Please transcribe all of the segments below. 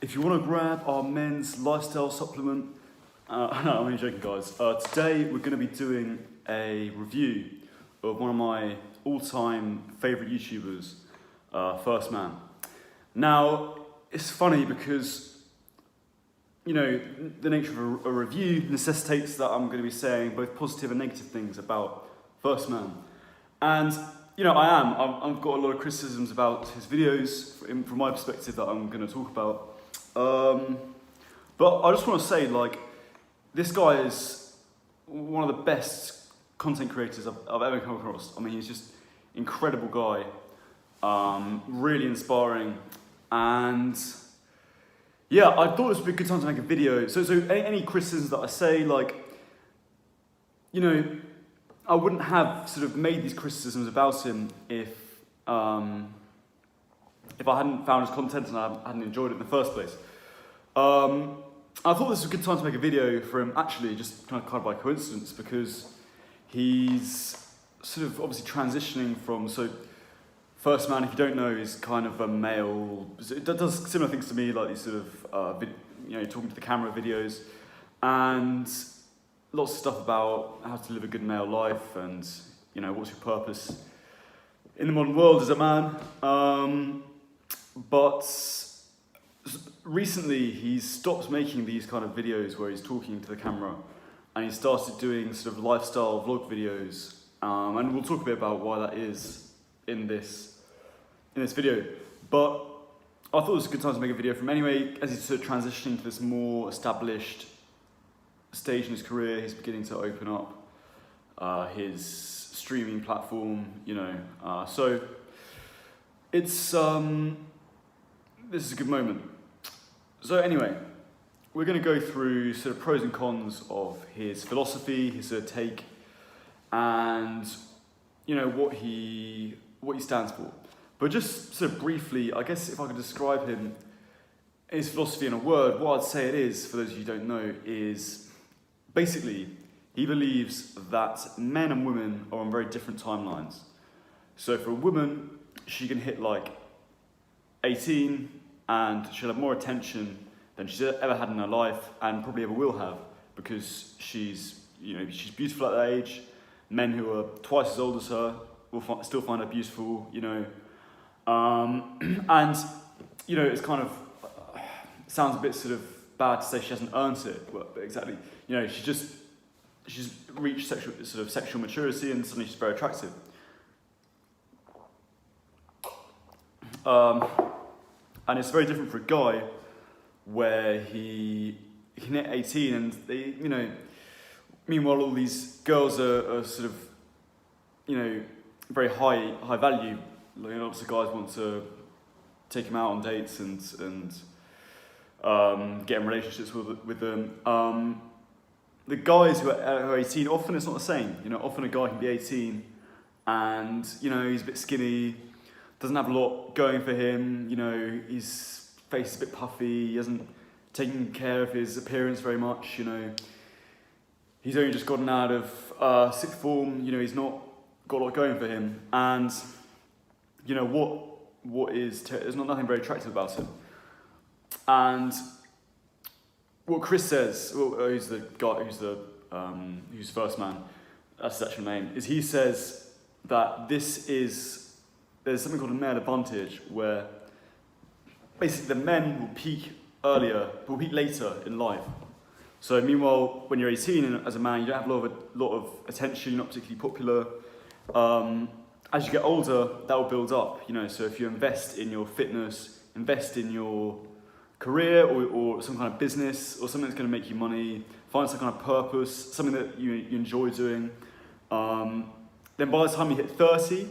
If you want to grab our men's lifestyle supplement, no, I'm only joking, guys. Today we're going to be doing a review of one of my all-time favourite YouTubers, 1STMAN. Now, it's funny because, you know, the nature of a review necessitates that I'm going to be saying both positive and negative things about 1STMAN. And, you know, I've got a lot of criticisms about his videos from my perspective that I'm going to talk about. But I just want to say, like, this guy is one of the best content creators I've ever come across. I mean, he's just an incredible guy, really inspiring, and yeah, I thought this would be a good time to make a video. So any criticisms that I say, like, you know, I wouldn't have sort of made these criticisms about him if I hadn't found his content and I hadn't enjoyed it in the first place. I thought this was a good time to make a video for him, actually, just kind of by coincidence, because he's sort of obviously transitioning from, so 1STMAN, if you don't know, is kind of a male, it does similar things to me, like these sort of, you know, talking to the camera videos, and lots of stuff about how to live a good male life, and, you know, what's your purpose in the modern world as a man. But recently he's stopped making these kind of videos where he's talking to the camera, and he started doing sort of lifestyle vlog videos, and we'll talk a bit about why that is in this video. But I thought it was a good time to make a video for him anyway, as he's sort of transitioning to this more established stage in his career. He's beginning to open up his streaming platform, you know, so it's this is a good moment. So anyway, we're going to go through sort of pros and cons of his philosophy, his sort of take, and, you know, what he stands for. But just sort of briefly, I guess if I could describe him, his philosophy in a word, what I'd say it is, for those of you who don't know, is basically he believes that men and women are on very different timelines. So for a woman, she can hit like 18 and she'll have more attention than she's ever had in her life, and probably ever will have, because she's beautiful at that age. Men who are twice as old as her will still find her beautiful, you know. And, you know, it's kind of, sounds a bit sort of bad to say she hasn't earned it, but exactly, you know, she's reached sexual maturity, and suddenly she's very attractive. And it's very different for a guy, where he can hit 18 and they, you know, meanwhile all these girls are sort of, you know, very high value. Like, lots of guys want to take him out on dates and get in relationships with them. The guys who are 18, often it's not the same. You know, often a guy can be 18 and, you know, he's a bit skinny, doesn't have a lot going for him, you know, his face is a bit puffy, he hasn't taken care of his appearance very much, you know. He's only just gotten out of sixth form, you know, he's not got a lot going for him. And, you know, there's nothing very attractive about him. And what Chris says, who's the guy, who's 1STMAN, that's his actual name, is he says that there's something called a male advantage, where basically the men will peak later in life. So meanwhile, when you're 18 and as a man, you don't have a lot of attention, you're not particularly popular. As you get older, that will build up, you know. So if you invest in your fitness, invest in your career or some kind of business, or something that's going to make you money, find some kind of purpose, something that you enjoy doing, then by the time you hit 30,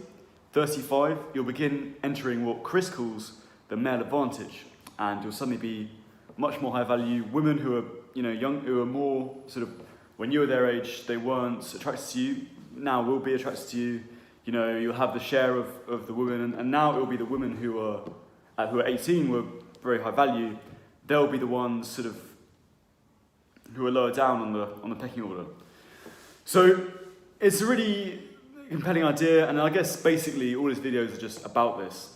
35, you'll begin entering what Chris calls the male advantage, and you'll suddenly be much more high value. Women who are, you know, young, who are more sort of, when you were their age, they weren't attracted to you, now will be attracted to you. You know, you'll have the share of the women, and now it will be the women who are 18, were very high value. They'll be the ones sort of who are lower down on the pecking order. So it's a really compelling idea, and I guess basically all his videos are just about this.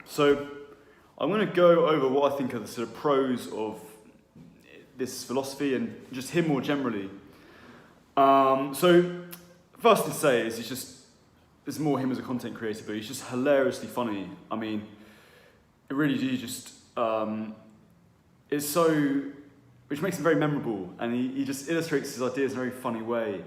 So I'm going to go over what I think are the sort of pros of this philosophy and just him more generally. So, first to say is it's more him as a content creator, but he's just hilariously funny. I mean, it really do just, it's so, which makes him very memorable, and he just illustrates his ideas in a very funny way.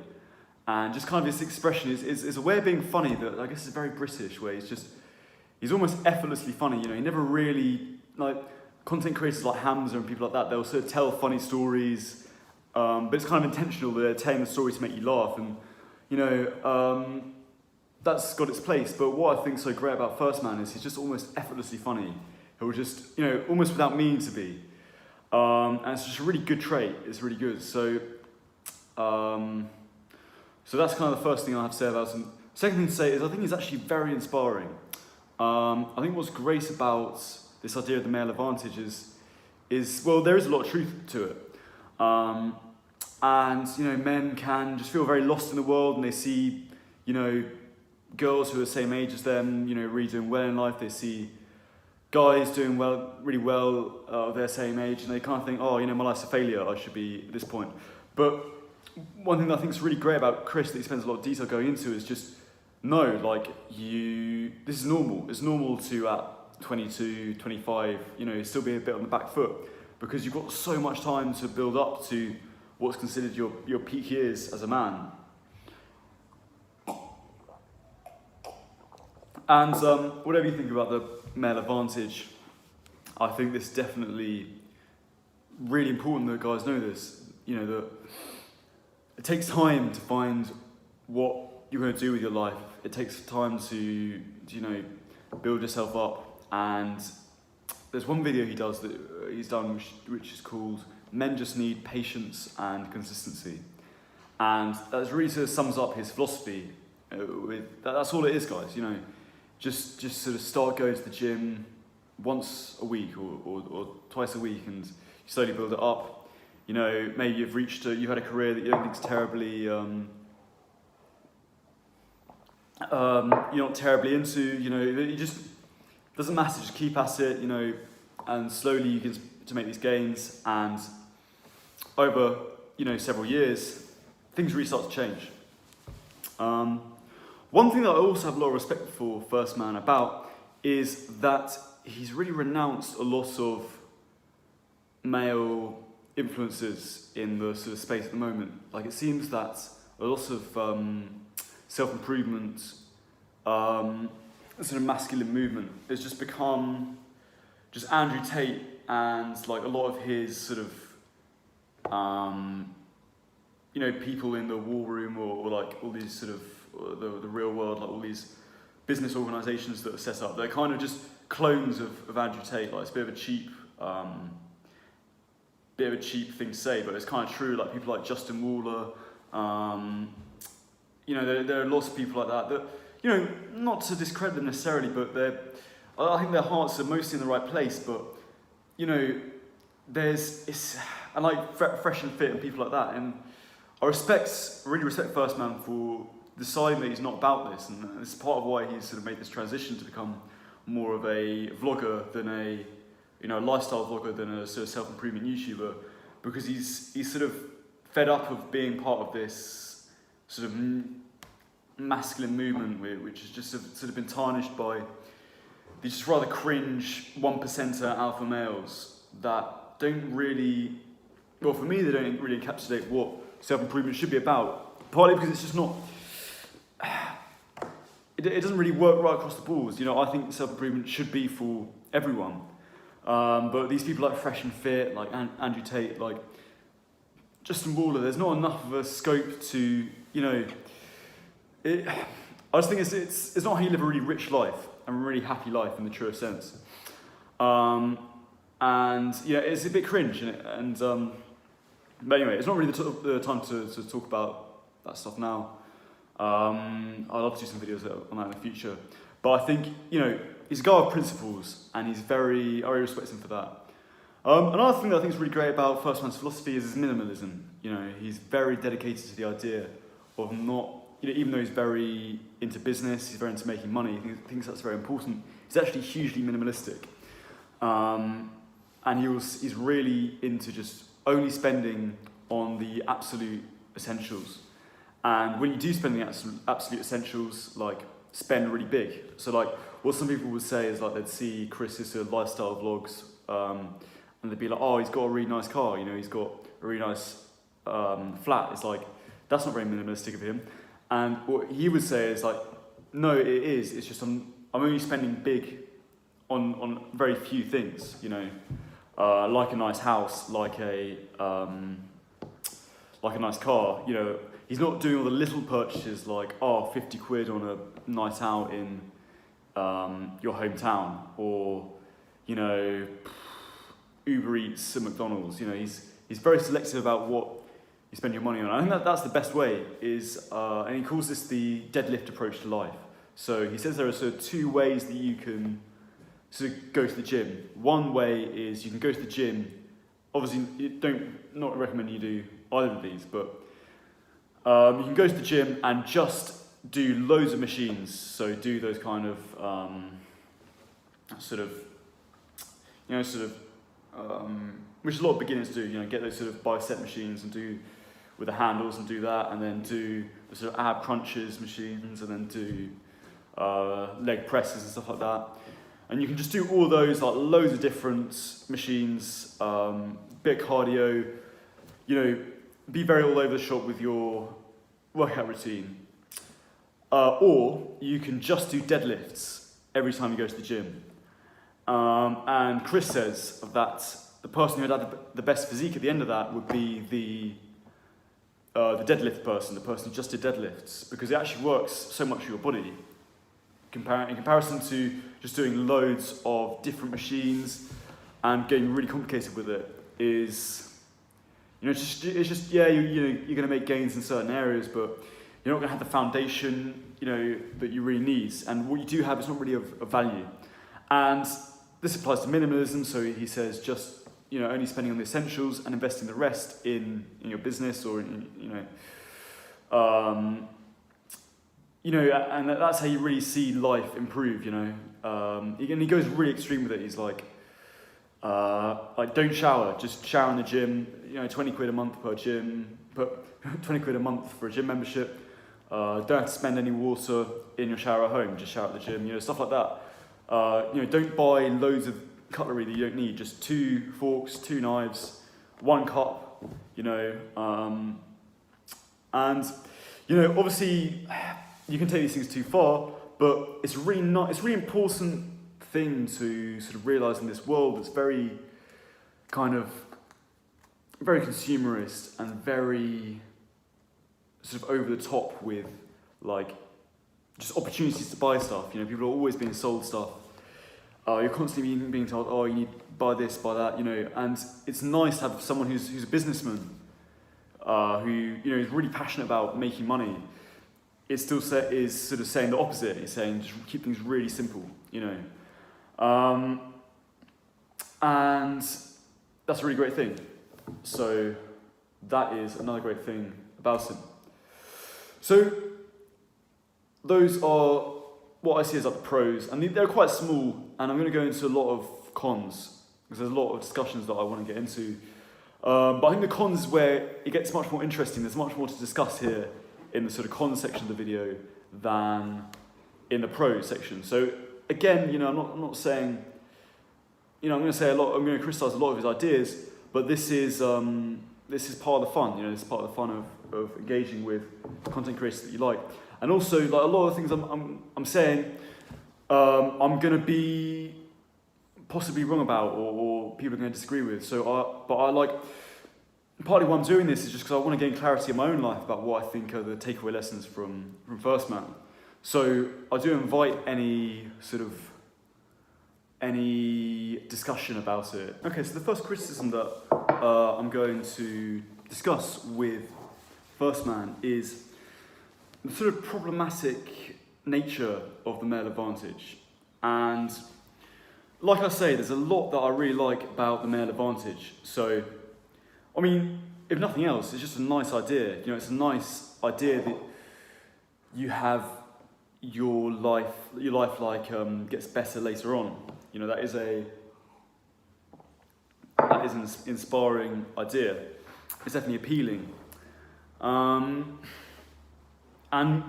And just kind of his expression is a way of being funny that I guess is very British, where he's almost effortlessly funny, you know, he never really, like, content creators like Hamza and people like that, they'll sort of tell funny stories, but it's kind of intentional, they're telling the story to make you laugh, and, you know, that's got its place. But what I think is so great about 1STMAN is he's just almost effortlessly funny. He'll just, you know, almost without meaning to be. And it's just a really good trait, it's really good. So that's kind of the first thing I have to say about him. Second thing to say is I think he's actually very inspiring. I think what's great about this idea of the male advantage is well, there is a lot of truth to it. And, you know, men can just feel very lost in the world, and they see, you know, girls who are the same age as them, you know, really doing well in life. They see guys doing well, really well of their same age, and they kind of think, oh, you know, my life's a failure, I should be at this point. But one thing that I think is really great about Chris that he spends a lot of detail going into is just, no, like, this is normal. It's normal to, at 22, 25, you know, still be a bit on the back foot, because you've got so much time to build up to what's considered your peak years as a man. And whatever you think about the male advantage, I think this definitely really important that guys know this. You know, that it takes time to find what you're going to do with your life. It takes time to, you know, build yourself up. And there's one video he's done which is called "Men Just Need Patience and Consistency," and that really sort of sums up his philosophy. That's all it is, guys. You know. Just sort of start going to the gym once a week or twice a week, and you slowly build it up. You know, maybe you've had a career that you don't think is terribly, you're not terribly into. You know, it just doesn't matter. Just keep at it. You know, and slowly you get to make these gains, and over, you know, several years, things really start to change. One thing that I also have a lot of respect for 1STMAN about is that he's really renounced a lot of male influences in the sort of space at the moment. Like, it seems that a lot of self-improvement, sort of masculine movement has just become just Andrew Tate and like a lot of his sort of, you know, people in the war room or like all these sort of the real world, like all these business organisations that are set up. They're kind of just clones of Andrew Tate. Like, it's a bit of a cheap thing to say, but it's kind of true. Like people like Justin Waller, you know, there are lots of people like that, you know, not to discredit them necessarily, but I think their hearts are mostly in the right place. But, you know, and like Fresh and Fit and people like that, and I really respect 1STMAN for deciding that he's not about this, and it's part of why he's sort of made this transition to become more of a vlogger than a, you know, lifestyle vlogger than a sort of self-improvement YouTuber, because he's sort of fed up of being part of this sort of masculine movement, which has just sort of been tarnished by these just rather cringe 1%er alpha males that don't really, well, for me, they don't really encapsulate what self-improvement should be about. Partly because it's just not, it doesn't really work right across the board. You know, I think self-improvement should be for everyone. But these people like Fresh and Fit, like Andrew Tate, like Justin Waller, there's not enough of a scope to, you know, I just think it's not how you live a really rich life and a really happy life in the truest sense. And yeah, it's a bit cringe, but anyway, it's not really the time to talk about that stuff now. I'd love to do some videos on that in the future. But I think, you know, he's a guy of principles, and I really respect him for that. Another thing that I think is really great about 1STMAN's philosophy is his minimalism. You know, he's very dedicated to the idea of not, you know, even though he's very into business, he's very into making money, he thinks that's very important, he's actually hugely minimalistic. And he's really into just only spending on the absolute essentials. And when you do spend the absolute essentials, like spend really big. So like what some people would say is like they'd see Chris's lifestyle vlogs, and they'd be like, oh, he's got a really nice car, you know, he's got a really nice flat. It's like, that's not very minimalistic of him. And what he would say is like, no, it is. It's just I'm only spending big on very few things, you know, like a nice house, like a nice car, you know. He's not doing all the little purchases like, oh, 50 quid on a night out in your hometown, or, you know, Uber Eats at McDonald's. You know, he's very selective about what you spend your money on. I think that's the best way is, and he calls this the deadlift approach to life. So he says there are sort of two ways that you can sort of go to the gym. One way is you can go to the gym. Obviously, not recommend you do either of these, but you can go to the gym and just do loads of machines. So do those kind of which a lot of beginners do. You know, get those sort of bicep machines and do with the handles and do that, and then do the sort of ab crunches machines, and then do leg presses and stuff like that. And you can just do all those, like loads of different machines, bit of cardio, you know, be very all over the shop with your workout routine. Or you can just do deadlifts every time you go to the gym. And Chris says that the person who had the best physique at the end of that would be the deadlift person, the person who just did deadlifts, because it actually works so much for your body. In comparison to just doing loads of different machines and getting really complicated with it, is, you know, it's just yeah, you're going to make gains in certain areas, but you're not going to have the foundation, you know, that you really need. And what you do have is not really of value. And this applies to minimalism. So he says just, you know, only spending on the essentials and investing the rest in your business, or in, you know, and that's how you really see life improve, you know. And he goes really extreme with it. He's like don't shower, just shower in the gym, you know, 20 quid a month per gym, but 20 quid a month for a gym membership. Don't have to spend any water in your shower at home, just shower at the gym, you know, stuff like that. You know, don't buy loads of cutlery that you don't need, just 2 forks, 2 knives, 1 cup, you know. And, you know, obviously you can take these things too far, but it's really important thing to sort of realise in this world that's very consumerist and very sort of over the top with like just opportunities to buy stuff. You know, people are always being sold stuff. You're constantly being told, oh, you need to buy this, buy that, you know. And it's nice to have someone who's a businessman, who, you know, is really passionate about making money. It still is sort of saying the opposite. It's saying just keep things really simple, you know. And that's a really great thing. So that is another great thing about him. So those are what I see as like the pros, and they're quite small, and I'm going to go into a lot of cons, because there's a lot of discussions that I want to get into. But I think the cons is where it gets much more interesting. There's much more to discuss here in the sort of cons section of the video than in the pros section. So again, you know, I'm not saying, you know, I'm going to criticise a lot of his ideas, but this is part of the fun. You know, this is part of the fun of engaging with content creators that you like. And also, like a lot of the things I'm saying, I'm going to be possibly wrong about, or people are going to disagree with. But I like, partly why I'm doing this is just because I want to gain clarity in my own life about what I think are the takeaway lessons from 1STMAN. So I do invite any discussion about it. Okay, so the first criticism that I'm going to discuss with 1STMAN is the sort of problematic nature of the male advantage. And like I say, there's a lot that I really like about the male advantage. So, I mean, if nothing else, it's just a nice idea. You know, it's a nice idea that you have your life like gets better later on. You know, that is a that is an inspiring idea. It's definitely appealing. And,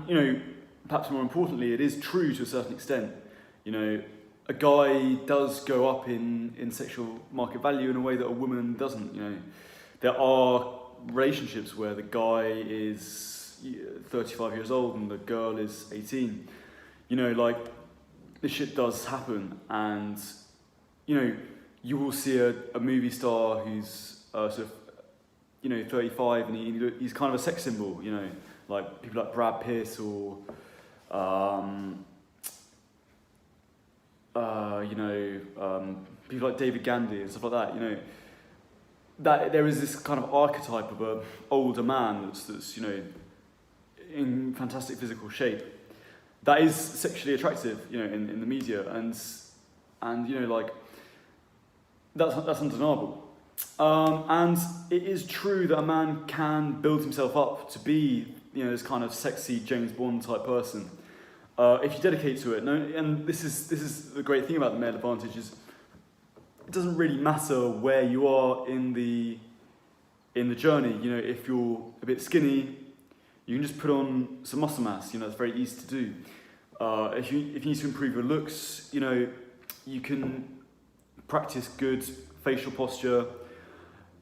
you know, perhaps more importantly, it is true to a certain extent. You know, a guy does go up in sexual market value in a way that a woman doesn't. You know, there are relationships where the guy is 35 years old and the girl is 18. You know, like, this shit does happen, and, you know, you will see a movie star who's sort of, you know, 35 and he's kind of a sex symbol, you know, like people like Brad Pitt or, you know, people like David Gandy and stuff like that, you know, that there is this kind of archetype of an older man that's, you know, in fantastic physical shape, that is sexually attractive, you know, in the media, and you know, like, that's undeniable. And it is true that a man can build himself up to be, you know, this kind of sexy James Bond type person, if you dedicate to it. No, and this is the great thing about the male advantage, is it doesn't really matter where you are in the journey. You know, if you're a bit skinny, you can just put on some muscle mass. You know, it's very easy to do. If you need to improve your looks, you know, you can practice good facial posture,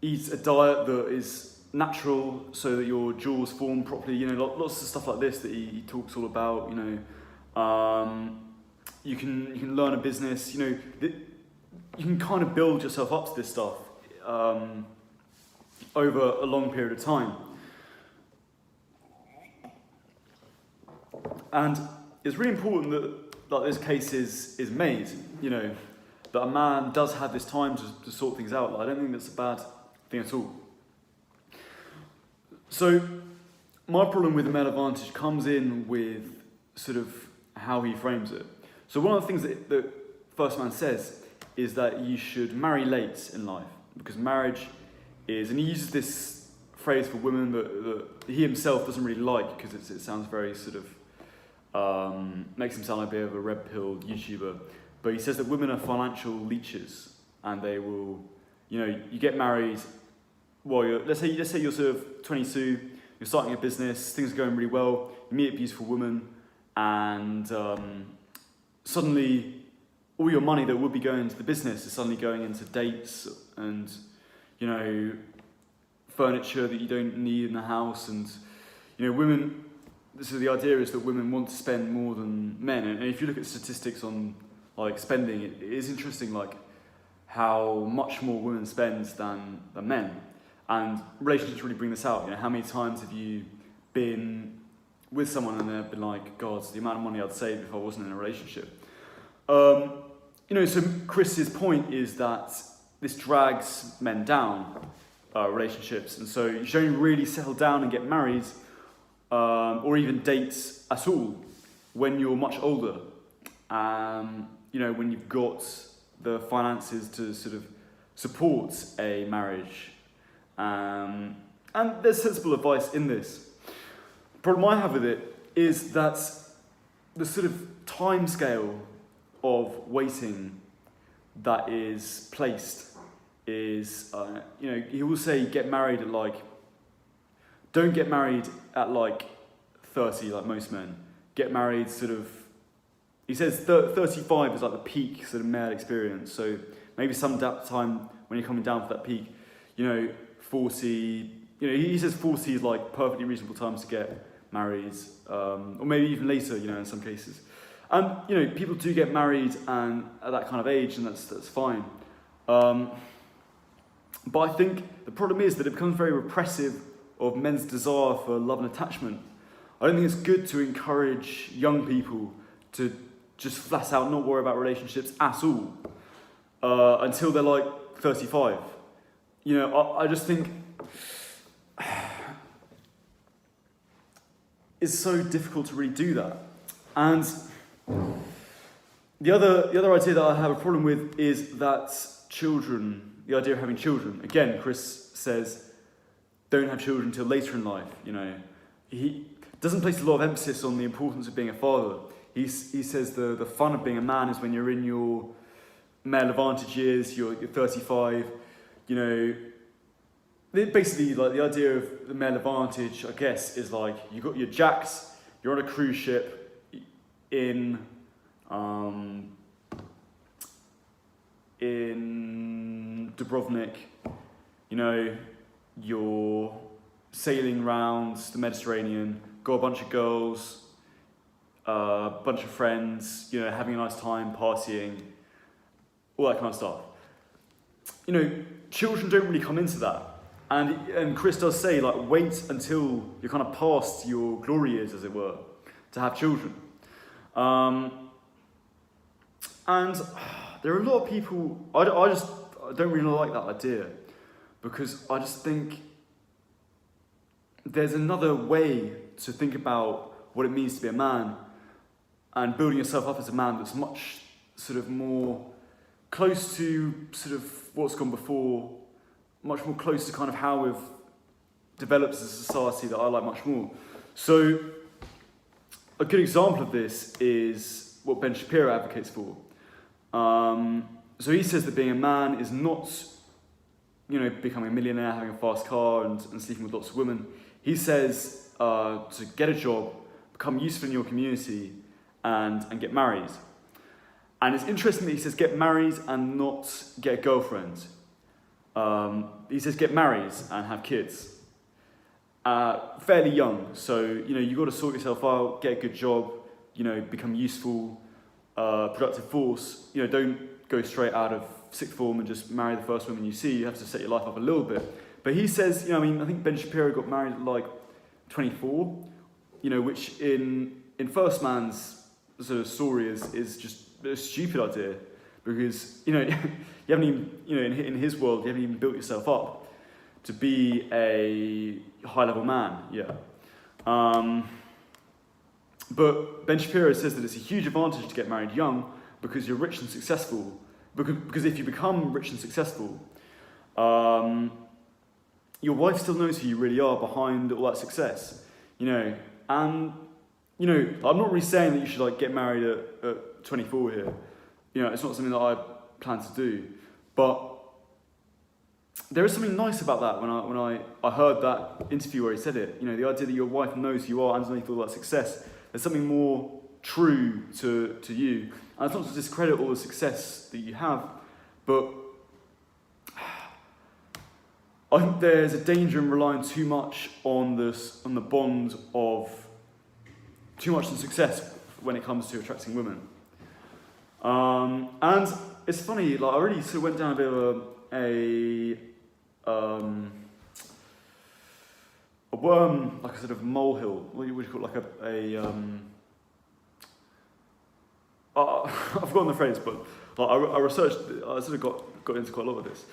eat a diet that is natural so that your jaws form properly. You know, lots of stuff like this that he talks all about. You know, you can learn a business. You know, you can kind of build yourself up to this stuff over a long period of time. And it's really important that this case is made, you know, that a man does have this time to sort things out. Like, I don't think that's a bad thing at all. So my problem with the male advantage comes in with sort of how he frames it. So one of the things that 1STMAN says is that you should marry late in life, because marriage is, and he uses this phrase for women that he himself doesn't really like, because it sounds very sort of, makes him sound like a bit of a red-pilled YouTuber. But he says that women are financial leeches, and they will, you know, you get married while let's say you're sort of 22, you're starting a business, things are going really well, you meet a beautiful woman, and suddenly all your money that would be going into the business is suddenly going into dates and, you know, furniture that you don't need in the house. And, you know, women, so the idea is that women want to spend more than men. And if you look at statistics on, like, spending, it is interesting, like, how much more women spend than men. And relationships really bring this out. You know, how many times have you been with someone and they've been like, God, the amount of money I'd save if I wasn't in a relationship. You know, so Chris's point is that this drags men down, relationships. And so you should only really settle down and get married, or even date at all, when you're much older. You know, when you've got the finances to sort of support a marriage. And there's sensible advice in this. The problem I have with it is that the sort of time scale of waiting that is placed is, you know, he will say get married at don't get married at 30 like most men. Get married sort of, he says 35 is like the peak sort of male experience. So maybe some time when you're coming down for that peak, you know, 40, you know, he says 40 is like perfectly reasonable time to get married, or maybe even later, you know, in some cases. And, you know, people do get married and at that kind of age, and that's fine. But I think the problem is that it becomes very repressive of men's desire for love and attachment. I don't think it's good to encourage young people to just flat out not worry about relationships at all until they're like 35. You know, I just think it's so difficult to really do that. And the other idea that I have a problem with is that children, the idea of having children. Again, Chris says, don't have children until later in life. You know, he doesn't place a lot of emphasis on the importance of being a father. He says the fun of being a man is when you're in your male advantage years, you're 35, you know, basically like the idea of the male advantage, I guess, is like you got your jacks, you're on a cruise ship in Dubrovnik, you know, you're sailing around the Mediterranean, got a bunch of girls, a bunch of friends, you know, having a nice time, partying, all that kind of stuff. You know, children don't really come into that. And Chris does say, like, wait until you're kind of past your glory years, as it were, to have children. And there are a lot of people, I don't really like that idea, because I just think there's another way to think about what it means to be a man and building yourself up as a man that's much sort of more close to sort of what's gone before, much more close to kind of how we've developed as a society that I like much more. So a good example of this is what Ben Shapiro advocates for. So he says that being a man is not, you know, becoming a millionaire, having a fast car and sleeping with lots of women. He says to get a job, become useful in your community and get married. And it's interesting that he says get married and not get a girlfriend. He says get married and have kids. Fairly young, so you know, you've got to sort yourself out, get a good job, you know, become useful, productive force. You know, don't go straight out of sixth form and just marry the first woman you see. You have to set your life up a little bit. But he says, you know, I mean, I think Ben Shapiro got married at like 24, you know, which in 1STMAN's sort of story is just a stupid idea, because, you know, you haven't even, you know, in his world, you haven't even built yourself up to be a high-level man yet. But Ben Shapiro says that it's a huge advantage to get married young because you're rich and successful. Because if you become rich and successful, your wife still knows who you really are behind all that success, you know. And, you know, I'm not really saying that you should like get married at 24 here. You know, it's not something that I plan to do. But there is something nice about that when I heard that interview where he said it. You know, the idea that your wife knows who you are underneath all that success. There's something more true to you. And it's not to discredit all the success that you have, but I think there's a danger in relying too much on the bond of too much in success when it comes to attracting women. And it's funny, like I really sort of went down a bit of a worm, like a sort of molehill. What do you call it? Like I've forgotten the phrase, but like I researched, I sort of got into quite a lot of this.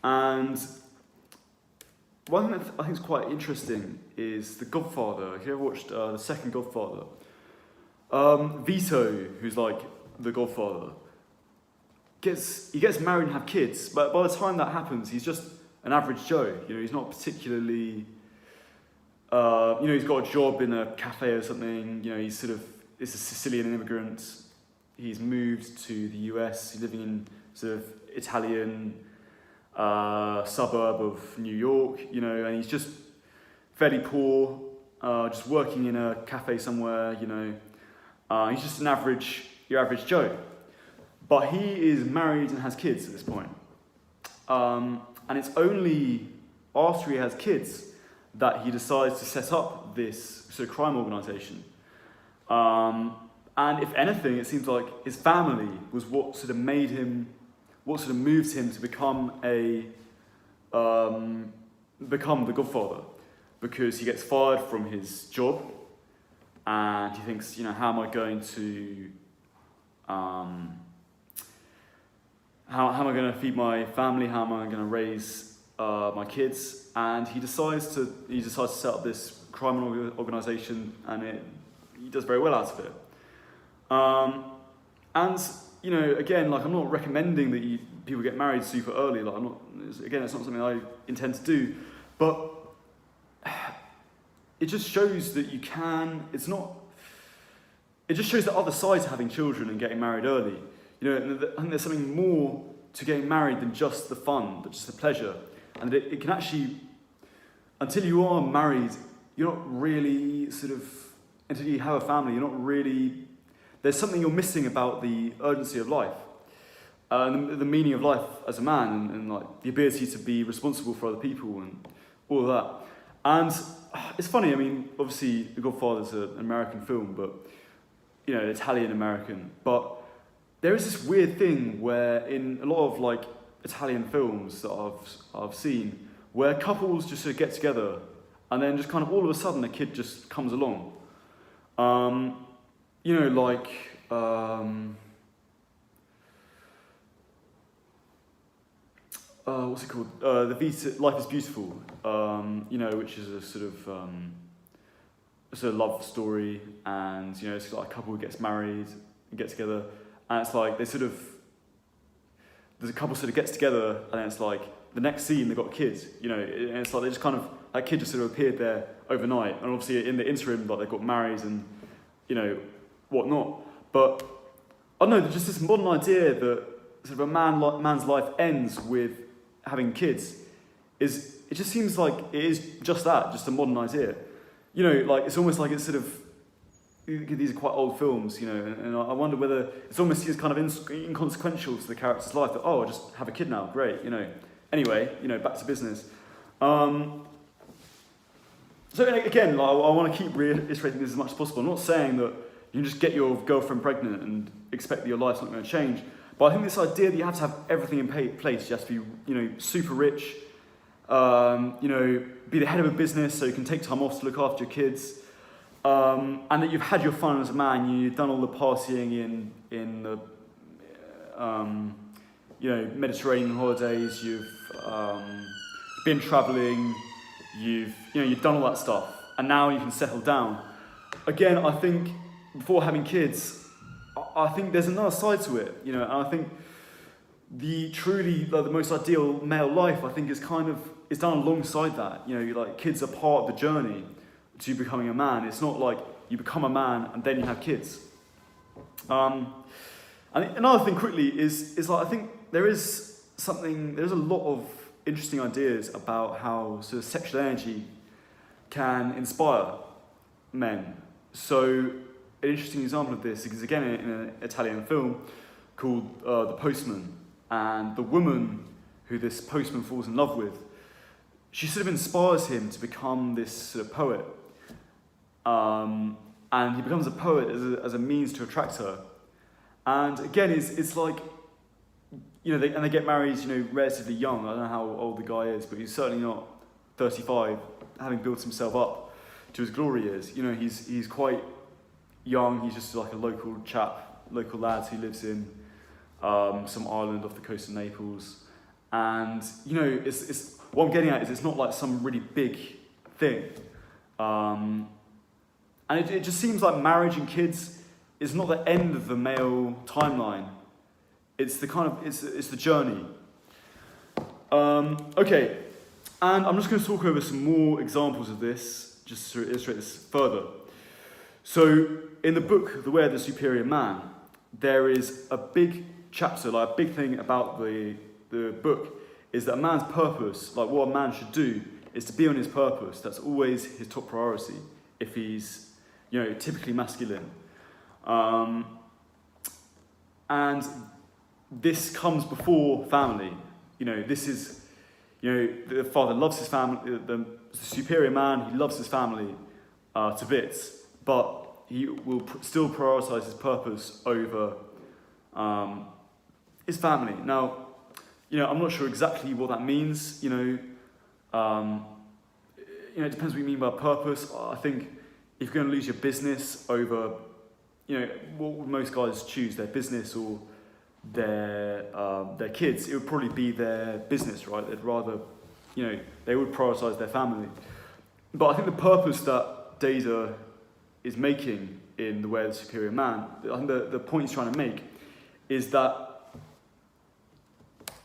And one thing that I think is quite interesting is The Godfather. Have you ever watched the second Godfather? Vito, who's like the Godfather, he gets married and have kids, but by the time that happens, he's just an average Joe. You know, he's not particularly. You know, he's got a job in a cafe or something. You know, he's a Sicilian immigrant. He's moved to the US. He's living in sort of Italian suburb of New York. You know, and he's just fairly poor, just working in a cafe somewhere. You know, he's just your average Joe. But he is married and has kids at this point. And it's only after he has kids that he decides to set up this sort of crime organisation. And if anything, it seems like his family was what sort of moved him to become the Godfather, because he gets fired from his job, and he thinks, you know, how am I going to feed my family? How am I going to raise my kids? And he decides to set up this crime organisation, and he does very well out of it. And you know, again, like I'm not recommending that people get married super early. Like it's not something I intend to do, but it just shows that you can. It just shows the other side to having children and getting married early. You know, I think there's something more to getting married than just the fun, but just the pleasure. And it can actually, until you are married, you're not really until you have a family, you're not really, there's something you're missing about the urgency of life. The meaning of life as a man, and like the ability to be responsible for other people and all of that. And it's funny, I mean, obviously The Godfather's an American film, but, Italian-American. But there is this weird thing where in a lot of like Italian films that I've seen, where couples just sort of get together and then just kind of all of a sudden a kid just comes along. What's it called? The Vita, Life is Beautiful, which is a sort of love story, and it's like a couple who gets married and get together, and it's like there's a couple sort of gets together, and then it's like the next scene they've got kids, and it's like they just kind of, that kid just sort of appeared there overnight, and obviously in the interim, like they got married and whatnot. But I don't know, there's just this modern idea that sort of a man's life ends with having kids. It just seems like it is just that, just a modern idea. Like it's almost like it's sort of, these are quite old films, and I wonder whether it's almost seems kind of inconsequential to the character's life that, I just have a kid now, great, Anyway, back to business. So again, like, I want to keep reiterating this as much as possible. I'm not saying that you can just get your girlfriend pregnant and expect that your life's not going to change. But I think this idea that you have to have everything in place, you have to be, super rich, be the head of a business so you can take time off to look after your kids, and that you've had your fun as a man, you've done all the partying in the, Mediterranean holidays, you've been travelling, you've done all that stuff, and now you can settle down. Again, I think before having kids, I think there's another side to it, and I think the most ideal male life, I think, is done alongside that. Like kids are part of the journey to becoming a man. It's not like you become a man and then you have kids. And another thing quickly is like I think there's a lot of interesting ideas about how sort of sexual energy can inspire men. So an interesting example of this is again in an Italian film called The Postman, and the woman who this postman falls in love with, she sort of inspires him to become this sort of poet, and he becomes a poet as a means to attract her. And again, it's like, they get married, relatively young. I don't know how old the guy is, but he's certainly not 35, having built himself up to his glory years. He's quite young. He's just like a local lad who lives in some island off the coast of Naples. And, it's what I'm getting at is it's not like some really big thing. And it just seems like marriage and kids is not the end of the male timeline. It's it's the journey. Okay, and I'm just going to talk over some more examples of this, just to illustrate this further. So, in the book, The Way of the Superior Man, there is a big chapter, like a big thing about the book, is that a man's purpose, like what a man should do, is to be on his purpose. That's always his top priority, if he's, typically masculine. And this comes before family. This is, the father loves his family, the superior man, he loves his family to bits, but he will still prioritise his purpose over his family. Now, I'm not sure exactly what that means. It depends what you mean by purpose. I think if you're going to lose your business over, what would most guys choose, their business or their kids? It would probably be their business, right? They'd rather, they would prioritise their family. But I think the purpose that Data is making in The Way of the Superior Man, I think the point he's trying to make is that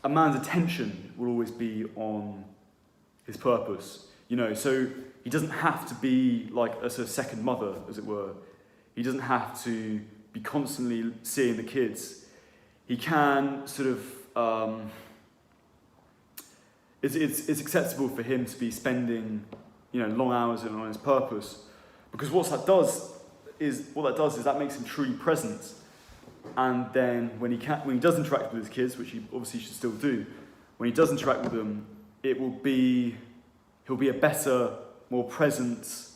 a man's attention will always be on his purpose. So he doesn't have to be like a sort of second mother, as it were. He doesn't have to be constantly seeing the kids. He can sort of it's acceptable for him to be spending, long hours on his purpose, because what that does is that makes him truly present. And then when he does interact with his kids, which he obviously should still do, when he does interact with them, he'll be a better, more present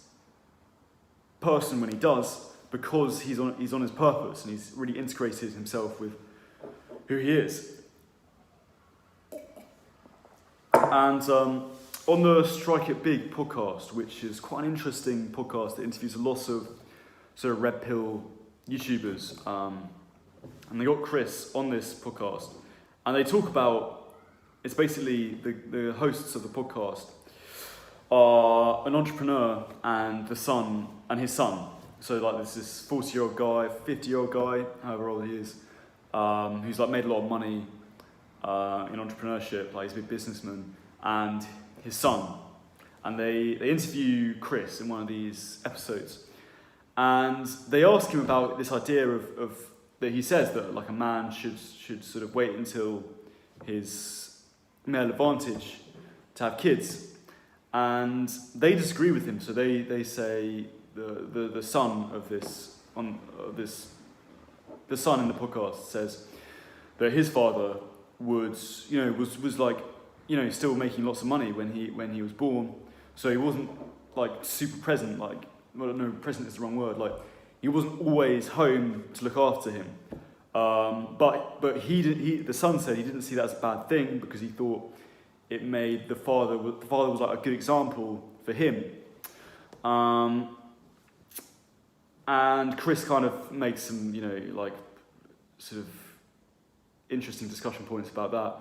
person when he does, because he's on his purpose and he's really integrated himself with who he is. And on the Strike It Big podcast, which is quite an interesting podcast that interviews a lot of sort of red pill YouTubers, and they got Chris on this podcast, and they talk about, it's basically the hosts of the podcast are an entrepreneur and his son. So like this 40-year-old guy, 50-year-old guy, however old he is, who's like made a lot of money in entrepreneurship, like he's a big businessman, and his son. And they interview Chris in one of these episodes, and they ask him about this idea of that he says that like a man should sort of wait until his male advantage to have kids, and they disagree with him. So they say the son of the son in the podcast says that his father was like still making lots of money when he was born, so he wasn't like super present, like, well, no, present is the wrong word, like he wasn't always home to look after him. But the son said he didn't see that as a bad thing, because he thought it made the father was like a good example for him. And Chris kind of makes some, like sort of interesting discussion points about that.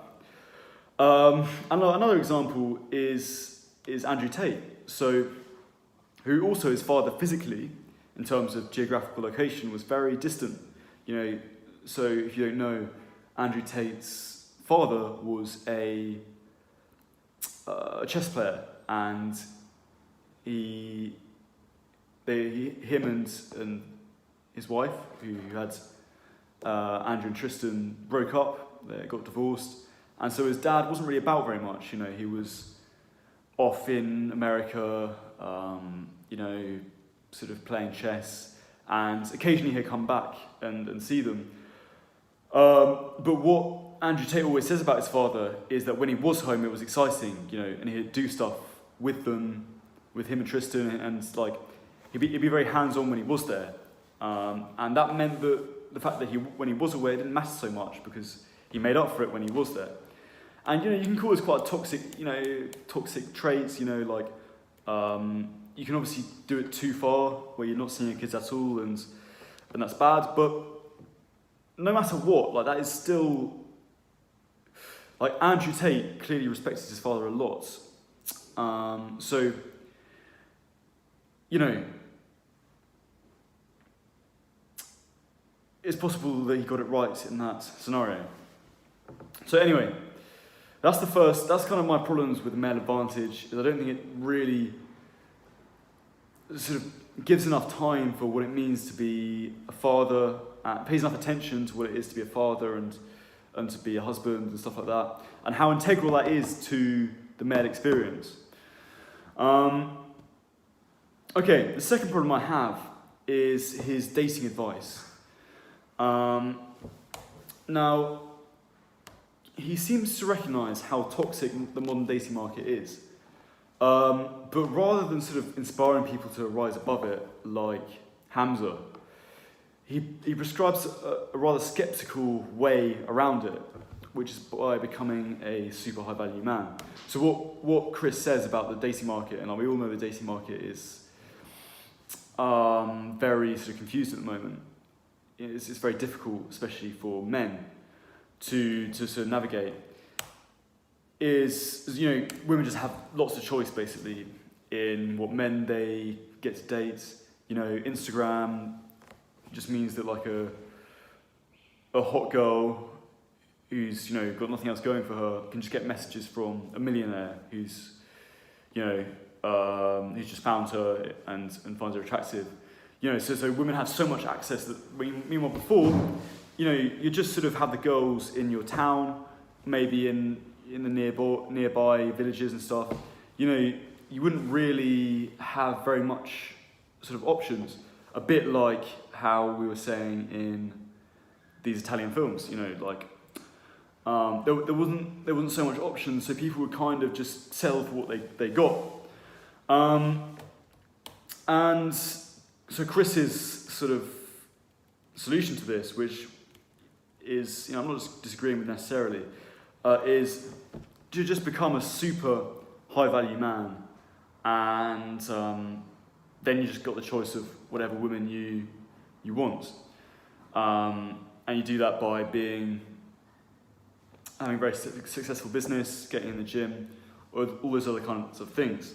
Another example is Andrew Tate, who also his father physically, in terms of geographical location, was very distant. So if you don't know, Andrew Tate's father was a chess player, and him and his wife, who had Andrew and Tristan, broke up. They got divorced, and so his dad wasn't really about very much. He was off in America, sort of playing chess, and occasionally he'd come back and see them. But what Andrew Tate always says about his father is that when he was home, it was exciting, and he'd do stuff with them, with him and Tristan, and like he'd be very hands-on when he was there. And that meant that the fact that when he was away, it didn't matter so much, because he made up for it when he was there. And you can call this quite toxic traits, like you can obviously do it too far, where you're not seeing your kids at all, and that's bad. But no matter what, like that is still, like Andrew Tate clearly respected his father a lot. So it's possible that he got it right in that scenario. So anyway, that's kind of my problems with the male advantage, is I don't think it really sort of gives enough time for what it means to be a father, pays enough attention to what it is to be a father and to be a husband and stuff like that, and how integral that is to the male experience. Okay, the second problem I have is his dating advice. Now, he seems to recognise how toxic the modern dating market is. But rather than sort of inspiring people to rise above it, like Hamza, he prescribes a rather sceptical way around it, which is by becoming a super high value man. So what Chris says about the dating market, and we all know the dating market is very sort of confused at the moment. It's very difficult, especially for men, to sort of navigate. Is women just have lots of choice basically in what men they get to date. Instagram just means that like a hot girl who's got nothing else going for her can just get messages from a millionaire who's just found her and finds her attractive. So women have so much access that meanwhile before, you just sort of have the girls in your town maybe in the nearby villages and stuff, you know, you wouldn't really have very much sort of options. A bit like how we were saying in these Italian films, you know, like there wasn't so much options, so people would kind of just settle for what they got. And so Chris's sort of solution to this, which is, you know, I'm not disagreeing with necessarily, is to just become a super high value man, and then you just got the choice of whatever women you want, and you do that by having a very successful business, getting in the gym, or all those other kinds of things.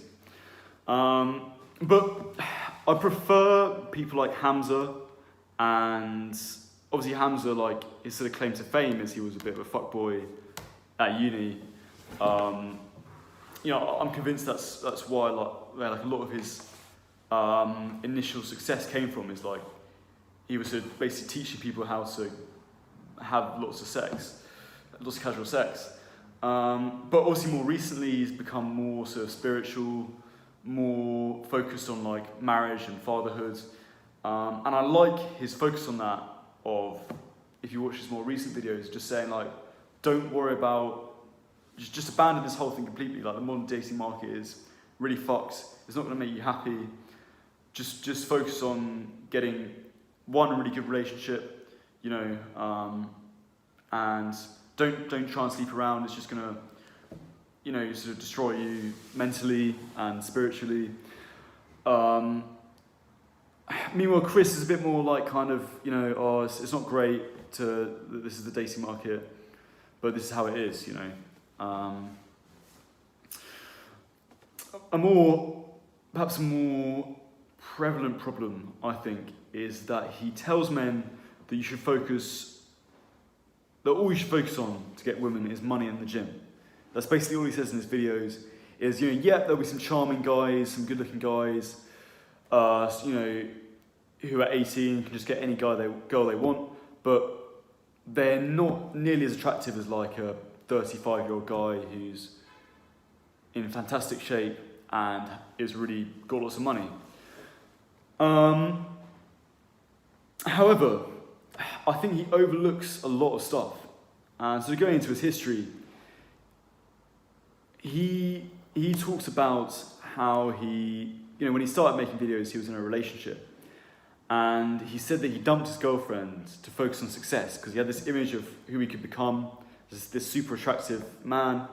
But I prefer people like Hamza, and obviously Hamza, like, his sort of claim to fame is he was a bit of a fuckboy at uni. You know, I'm convinced that's why like a lot of his initial success came from, is like he was sort of basically teaching people how to have lots of casual sex. But obviously more recently he's become more sort of spiritual, more focused on like marriage and fatherhood. And I like his focus on that, of, if you watch his more recent videos, just saying like, don't worry about, just abandon this whole thing completely. Like, the modern dating market is really fucked. It's not going to make you happy. Just focus on getting one really good relationship, you know, and don't try and sleep around. It's just going to, you know, sort of destroy you mentally and spiritually. Meanwhile, Chris is a bit more like kind of, you know, oh, it's not great this is the dating market, but this is how it is, you know. Perhaps a more prevalent problem, I think, is that he tells men that all you should focus on to get women is money in the gym. That's basically all he says in his videos, is, you know, yeah, there'll be some charming guys, some good-looking guys, you know, who at 18 can just get any girl they want, but they're not nearly as attractive as like a 35-year-old guy who's in fantastic shape and is really got lots of money. However, I think he overlooks a lot of stuff. And so going into his history, he talks about how he, you know, when he started making videos, he was in a relationship. And he said that he dumped his girlfriend to focus on success because he had this image of who he could become, this super attractive man,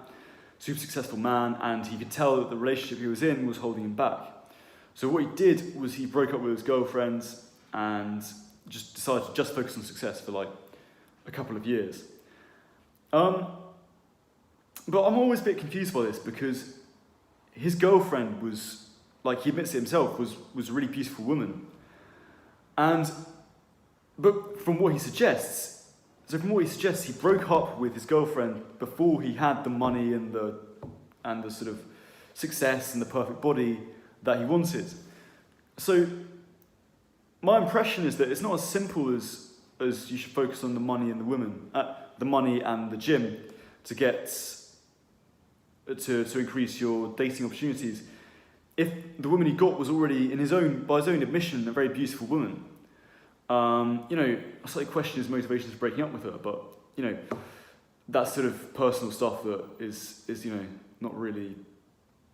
super successful man, and he could tell that the relationship he was in was holding him back. So what he did was he broke up with his girlfriend and just decided to just focus on success for like a couple of years. But I'm always a bit confused by this, because his girlfriend was, like he admits it himself, was a really beautiful woman. But from what he suggests, he broke up with his girlfriend before he had the money and the sort of success and the perfect body that he wanted. So my impression is that it's not as simple as you should focus on the money and the money and the gym to get to increase your dating opportunities. If the woman he got was already, by his own admission, a very beautiful woman, you know, I slightly question his motivations for breaking up with her, but, you know, that's sort of personal stuff that is you know, not really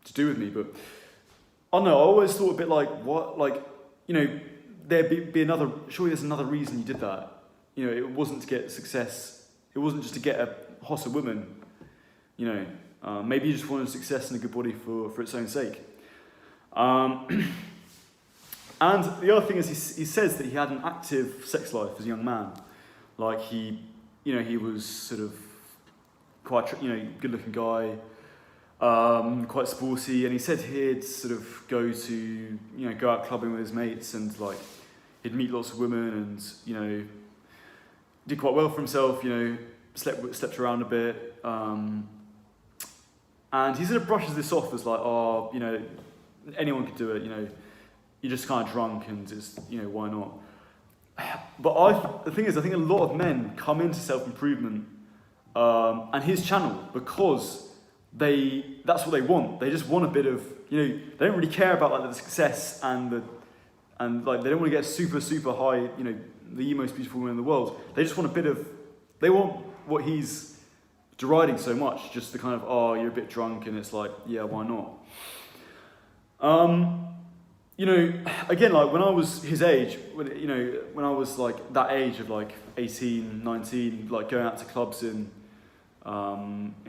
to do with me. But I don't know, I always thought a bit like, what, like, you know, there'd be another, surely there's another reason you did that. You know, it wasn't to get success, it wasn't just to get a hotter woman, you know, maybe you just wanted success and a good body for its own sake. And the other thing is he says that he had an active sex life as a young man. Like he was sort of quite, you know, good-looking guy, quite sporty, and he said he'd sort of go out clubbing with his mates, and like he'd meet lots of women, and, you know, did quite well for himself, you know, slept around a bit, and he sort of brushes this off as like, oh, you know, anyone could do it, you know, you're just kind of drunk and it's, you know, why not? But the thing is, I think a lot of men come into self-improvement and his channel, because that's what they want. They just want a bit of, they don't really care about like the success and like they don't want to get super, super high, the most beautiful woman in the world. They just want a bit of, they want what he's deriding so much, just the kind of, oh, you're a bit drunk, and it's like, yeah, why not? Again, like when I was his age, when I was like that age of like 18, 19, like going out to clubs in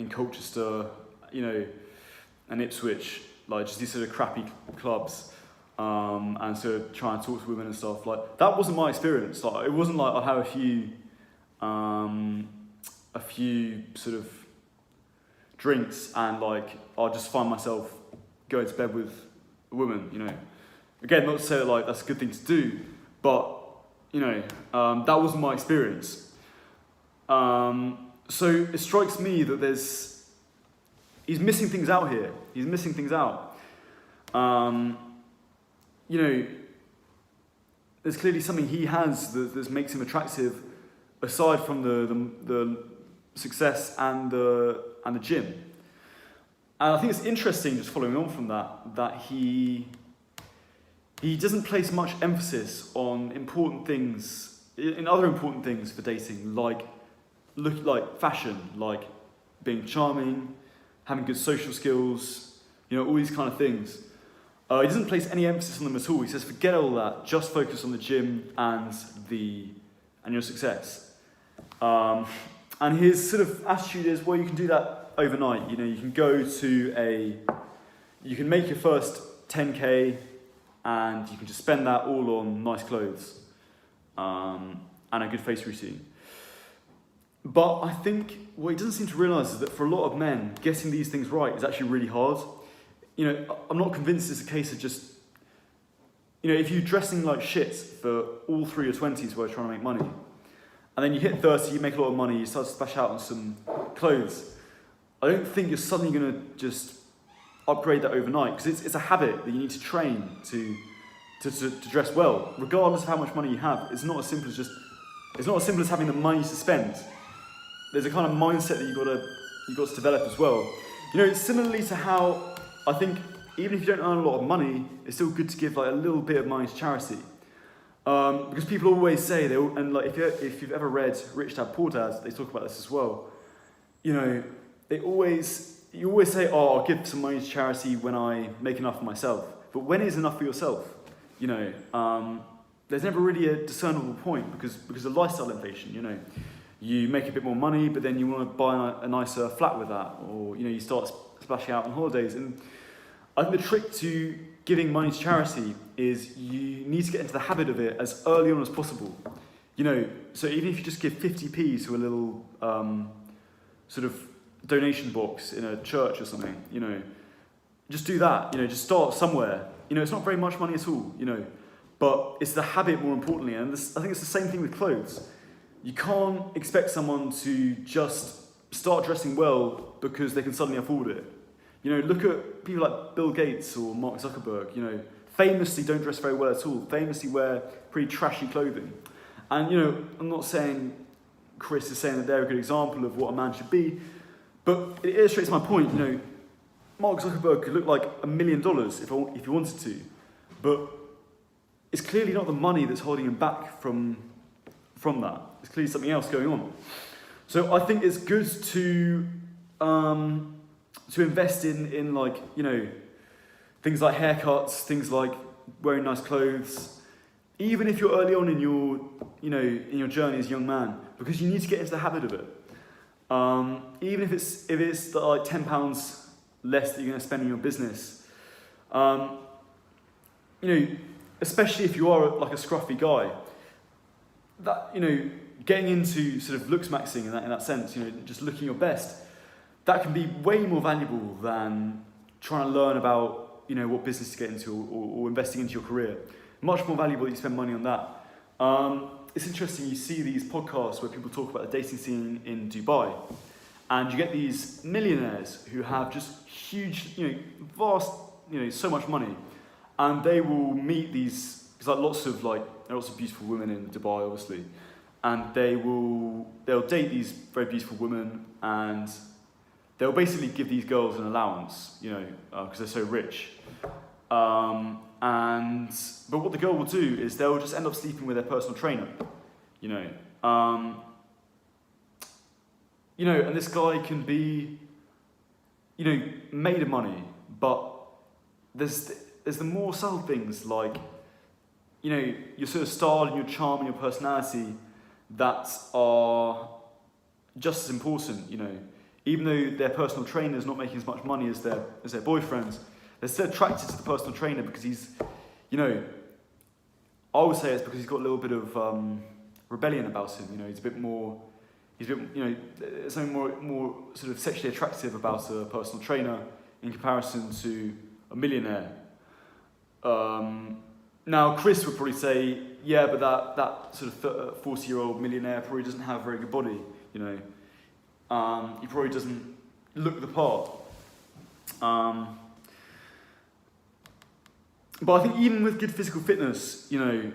Colchester, and Ipswich, like just these sort of crappy clubs, and sort of trying to talk to women and stuff, like that wasn't my experience. Like it wasn't like I'd have a few sort of drinks and like I'll just find myself going to bed with a woman, Again, not to say like that's a good thing to do, but that wasn't my experience. So it strikes me that he's missing things out here. He's missing things out. There's clearly something he has that makes him attractive, aside from the success and the gym. And I think it's interesting, just following on from that he doesn't place much emphasis on important things, in other important things for dating, like fashion, like being charming, having good social skills, all these kind of things. He doesn't place any emphasis on them at all. He says, forget all that, just focus on the gym and your success. And his sort of attitude is, well, you can do that overnight. You can make your first 10k, and you can just spend that all on nice clothes and a good face routine. But I think what he doesn't seem to realise is that for a lot of men, getting these things right is actually really hard. I'm not convinced it's a case of just, if you're dressing like shit for all through your 20s while you're trying to make money, and then you hit 30, you make a lot of money, you start to splash out on some clothes, I don't think you're suddenly going to just upgrade that overnight, because it's a habit that you need to train to dress well, regardless of how much money you have. It's not as simple as having the money to spend. There's a kind of mindset that you've got to develop as well. Similarly to how I think even if you don't earn a lot of money, it's still good to give like a little bit of money to charity. Because people always say if you've ever read Rich Dad Poor Dad, they talk about this as well. You always say, oh, I'll give some money to charity when I make enough for myself. But when is enough for yourself? There's never really a discernible point because of lifestyle inflation. You make a bit more money, but then you want to buy a nicer flat with that, or you start splashing out on holidays. And I think the trick to giving money to charity is you need to get into the habit of it as early on as possible. So even if you just give 50p to a little sort of donation box in a church or something, just do that. Just start somewhere. It's not very much money at all. But it's the habit more importantly, and I think it's the same thing with clothes. You can't expect someone to just start dressing well because they can suddenly afford it. Look at people like Bill Gates or Mark Zuckerberg, famously don't dress very well at all, famously wear pretty trashy clothing. And, I'm not saying Chris is saying that they're a good example of what a man should be, but it illustrates my point. Mark Zuckerberg could look like $1 million if he wanted to, but it's clearly not the money that's holding him back from that. There's clearly something else going on. So I think it's good to invest in like, things like haircuts, things like wearing nice clothes, even if you're early on in your journey as a young man, because you need to get into the habit of it. Even if it's like £10 less that you're going to spend in your business, especially if you are like a scruffy guy, that getting into sort of looks maxing in that sense, just looking your best, that can be way more valuable than trying to learn about what business to get into or investing into your career. Much more valuable that you spend money on that. It's interesting, you see these podcasts where people talk about the dating scene in Dubai, and you get these millionaires who have just huge, vast, so much money, and they will meet these, because there are lots of beautiful women in Dubai, obviously, and they'll date these very beautiful women, and they'll basically give these girls an allowance, you know, because they're so rich. But what the girl will do is they'll just end up sleeping with their personal trainer, you know. And this guy can be, you know, made of money, but there's the more subtle things like, you know, your sort of style and your charm and your personality that are just as important, you know. Even though their personal trainer is not making as much money as their boyfriends, they're still attracted to the personal trainer because he's, you know, I would say it's because he's got a little bit of rebellion about him, you know. He's a bit, you know, there's something more sort of sexually attractive about a personal trainer in comparison to a millionaire. Now, Chris would probably say, yeah, but that sort of 40-year-old millionaire probably doesn't have a very good body, you know. He probably doesn't look the part. But I think even with good physical fitness, you know,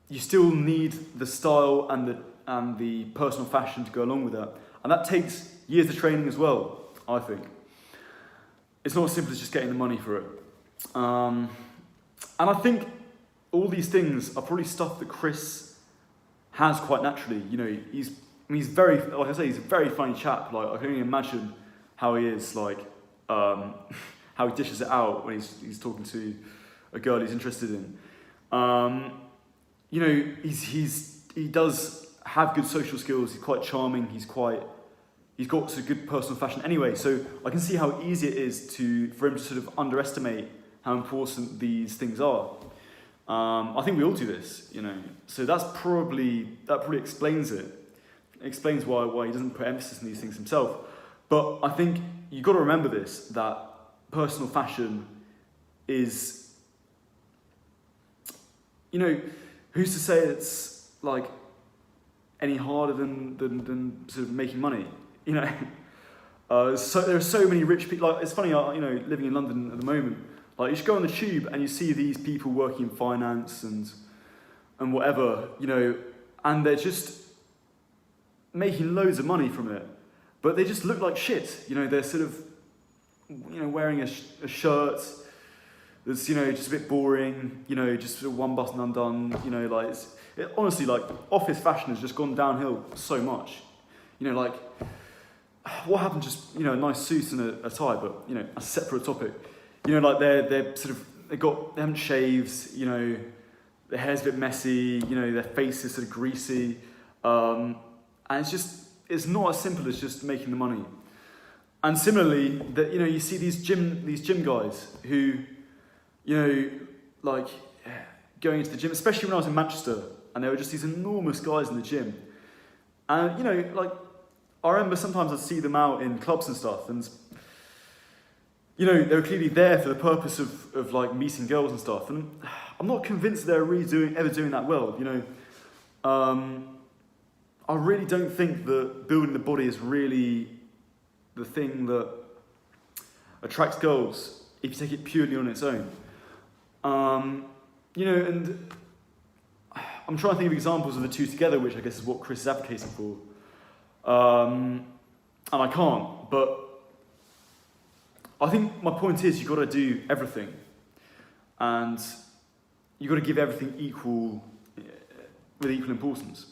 you still need the style and the personal fashion to go along with that. And that takes years of training as well, I think. It's not as simple as just getting the money for it. And I think all these things are probably stuff that Chris has quite naturally. You know, he's very, like I say, he's a very funny chap. Like, I can only imagine how he is, like, how he dishes it out when he's talking to a girl he's interested in. You know, he does have good social skills. He's quite charming. He's got sort of good personal fashion anyway. So I can see how easy it is for him to sort of underestimate how important these things are. I think we all do this, you know. So that probably explains it. It explains why he doesn't put emphasis on these things himself. But I think you've got to remember this, that personal fashion is, you know, who's to say it's like any harder than sort of making money, you know? So there are so many rich people. Like, it's funny, you know, living in London at the moment. Like, you just go on the tube and you see these people working in finance and whatever, you know, and they're just making loads of money from it, but they just look like shit. You know, they're sort of, you know, wearing a shirt that's, you know, just a bit boring, you know, just sort of one button undone, you know, like, honestly, like, office fashion has just gone downhill so much. You know, like, what happened to just, you know, a nice suit and a tie, but, you know, a separate topic. You know, like, they're sort of, they haven't shaved, you know, their hair's a bit messy, you know, their face is sort of greasy, and it's not as simple as just making the money. And similarly, that, you know, you see these gym guys who, you know, like, going into the gym, especially when I was in Manchester, and there were just these enormous guys in the gym. And, you know, like, I remember sometimes I'd see them out in clubs and stuff, and, you know, they were clearly there for the purpose of like, meeting girls and stuff. And I'm not convinced they're really ever doing that well, you know. I really don't think that building the body is really the thing that attracts girls if you take it purely on its own. You know, and I'm trying to think of examples of the two together, which I guess is what Chris is advocating for. And I can't, but I think my point is you've got to do everything. And you've got to give everything with equal importance.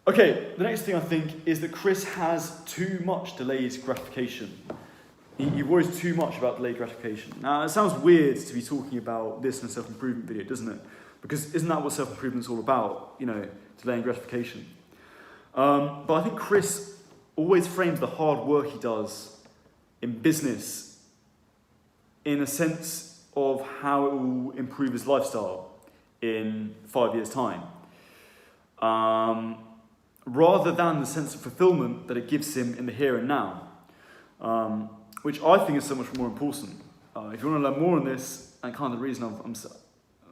Okay, the next thing I think is that Chris has too much delayed gratification. He worries too much about delayed gratification. Now, it sounds weird to be talking about this in a self-improvement video, doesn't it? Because isn't that what self-improvement's all about? You know, delaying gratification. But I think Chris always frames the hard work he does in business in a sense of how it will improve his lifestyle in 5 years' time. Rather than the sense of fulfillment that it gives him in the here and now, which I think is so much more important. If you want to learn more on this, and kind of the reason I'm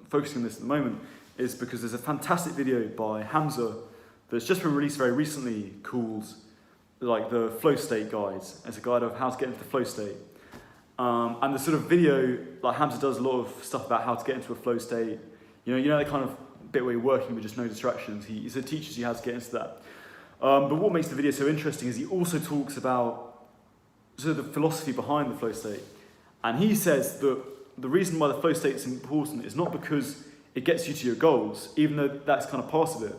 focusing on this at the moment is because there's a fantastic video by Hamza that's just been released very recently called like the flow state guides. It's a guide of how to get into the flow state. And the sort of video, like Hamza does a lot of stuff about how to get into a flow state. You know, the kind of bit where you're working with just no distractions. He sort of teaches you how to get into that. But what makes the video so interesting is he also talks about sort of the philosophy behind the flow state. And he says that the reason why the flow state is important is not because it gets you to your goals, even though that's kind of part of it.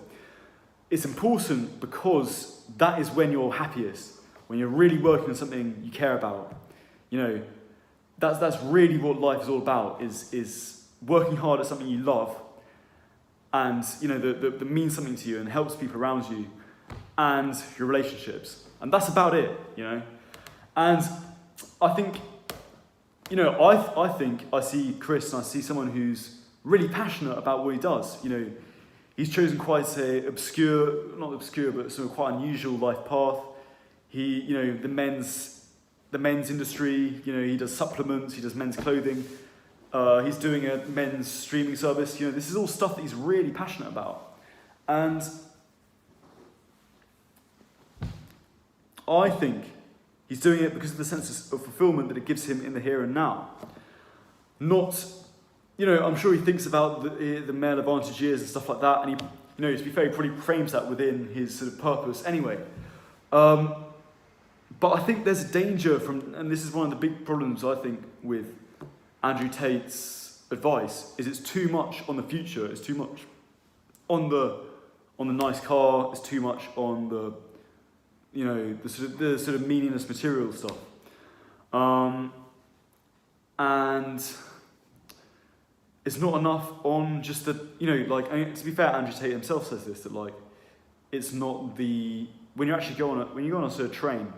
It's important because that is when you're happiest, when you're really working on something you care about. You know, that's really what life is all about, is working hard at something you love and, you know, that means something to you and helps people around you and your relationships. And that's about it, you know. And I think, you know, I think I see Chris and I see someone who's really passionate about what he does. You know, he's chosen quite a not obscure, but sort of quite unusual life path. He, you know, the men's industry, you know, he does supplements, he does men's clothing. He's doing a men's streaming service. You know, this is all stuff that he's really passionate about. And I think he's doing it because of the sense of fulfillment that it gives him in the here and now. Not, you know, I'm sure he thinks about the male advantage years and stuff like that, and he, you know, to be fair, he probably frames that within his sort of purpose anyway. But I think there's a danger from, and this is one of the big problems I think with Andrew Tate's advice, is it's too much on the future, it's too much on the nice car, it's too much on the, you know, the sort of meaningless material stuff. And it's not enough on just the, you know, like, I mean, to be fair, Andrew Tate himself says this, that like, it's not when you actually go on a sort of train,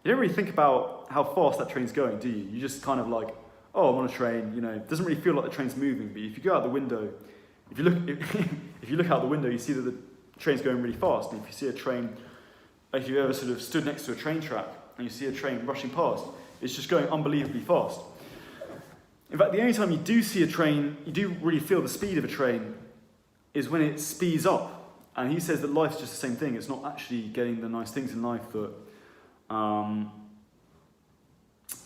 you don't really think about how fast that train's going, do you? You just kind of like, oh, I'm on a train, you know, it doesn't really feel like the train's moving, but if you go out the window, if you look out the window, you see that the train's going really fast, and if you see a train, if you've ever sort of stood next to a train track, and you see a train rushing past, it's just going unbelievably fast. In fact, the only time you do see a train, you do really feel the speed of a train, is when it speeds up. And he says that life's just the same thing. It's not actually getting the nice things in life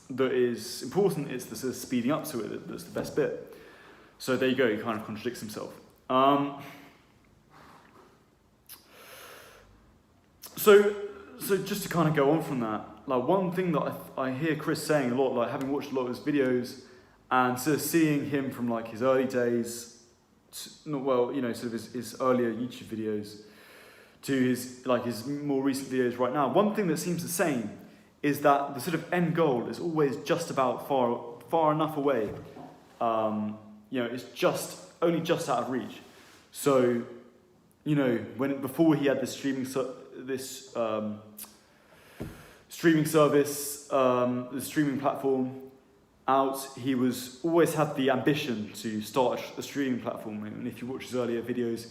that is important. It's the sort of speeding up to it that's the best bit. So there you go. He kind of contradicts himself. So just to kind of go on from that, like one thing that I hear Chris saying a lot, like having watched a lot of his videos and sort of seeing him from like his early days, well, you know, sort of his earlier YouTube videos to his more recent videos right now, one thing that seems the same is that the sort of end goal is always just about far enough away. You know, it's only just out of reach. So, you know, before he had this streaming service, the streaming platform out, he always had the ambition to start a streaming platform. And if you watch his earlier videos,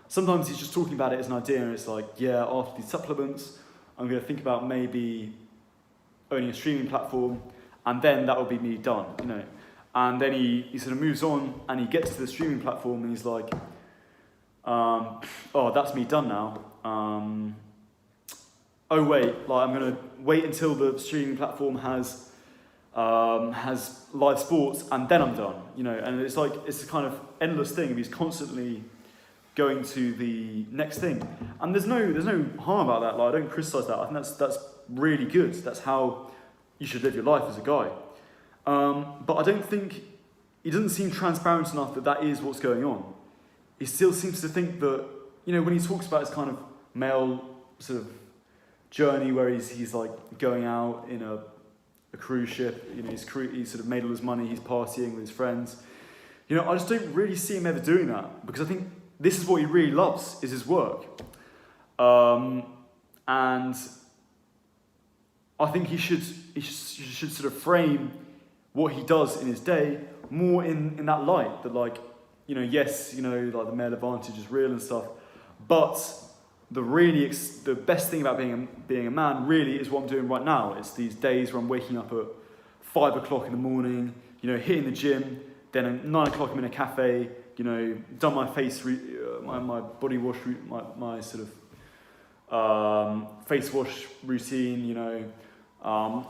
sometimes he's just talking about it as an idea, and it's like, yeah, after these supplements, I'm going to think about maybe owning a streaming platform, and then that will be me done, you know. And then he sort of moves on, and he gets to the streaming platform, and he's like, oh, that's me done now. Oh wait, like I'm going to wait until the streaming platform has live sports, and then I'm done, you know. And it's like, it's a kind of endless thing. He's constantly going to the next thing, and there's no harm about that. Like, I don't criticize that. I think that's really good. That's how you should live your life as a guy. But I don't think he doesn't seem transparent enough that is what's going on. He still seems to think that, you know, when he talks about his kind of male sort of journey where he's like going out in a cruise ship, you know, he's sort of made all his money, he's partying with his friends. You know, I just don't really see him ever doing that, because I think this is what he really loves, is his work. And I think he should sort of frame what he does in his day more in that light, that like, you know, yes, you know, like the male advantage is real and stuff, but the best thing about being a man really is what I'm doing right now. It's these days where I'm waking up at 5 o'clock in the morning, you know, hitting the gym, then at 9 o'clock I'm in a cafe, you know, done my face, my body wash, my sort of face wash routine, you know,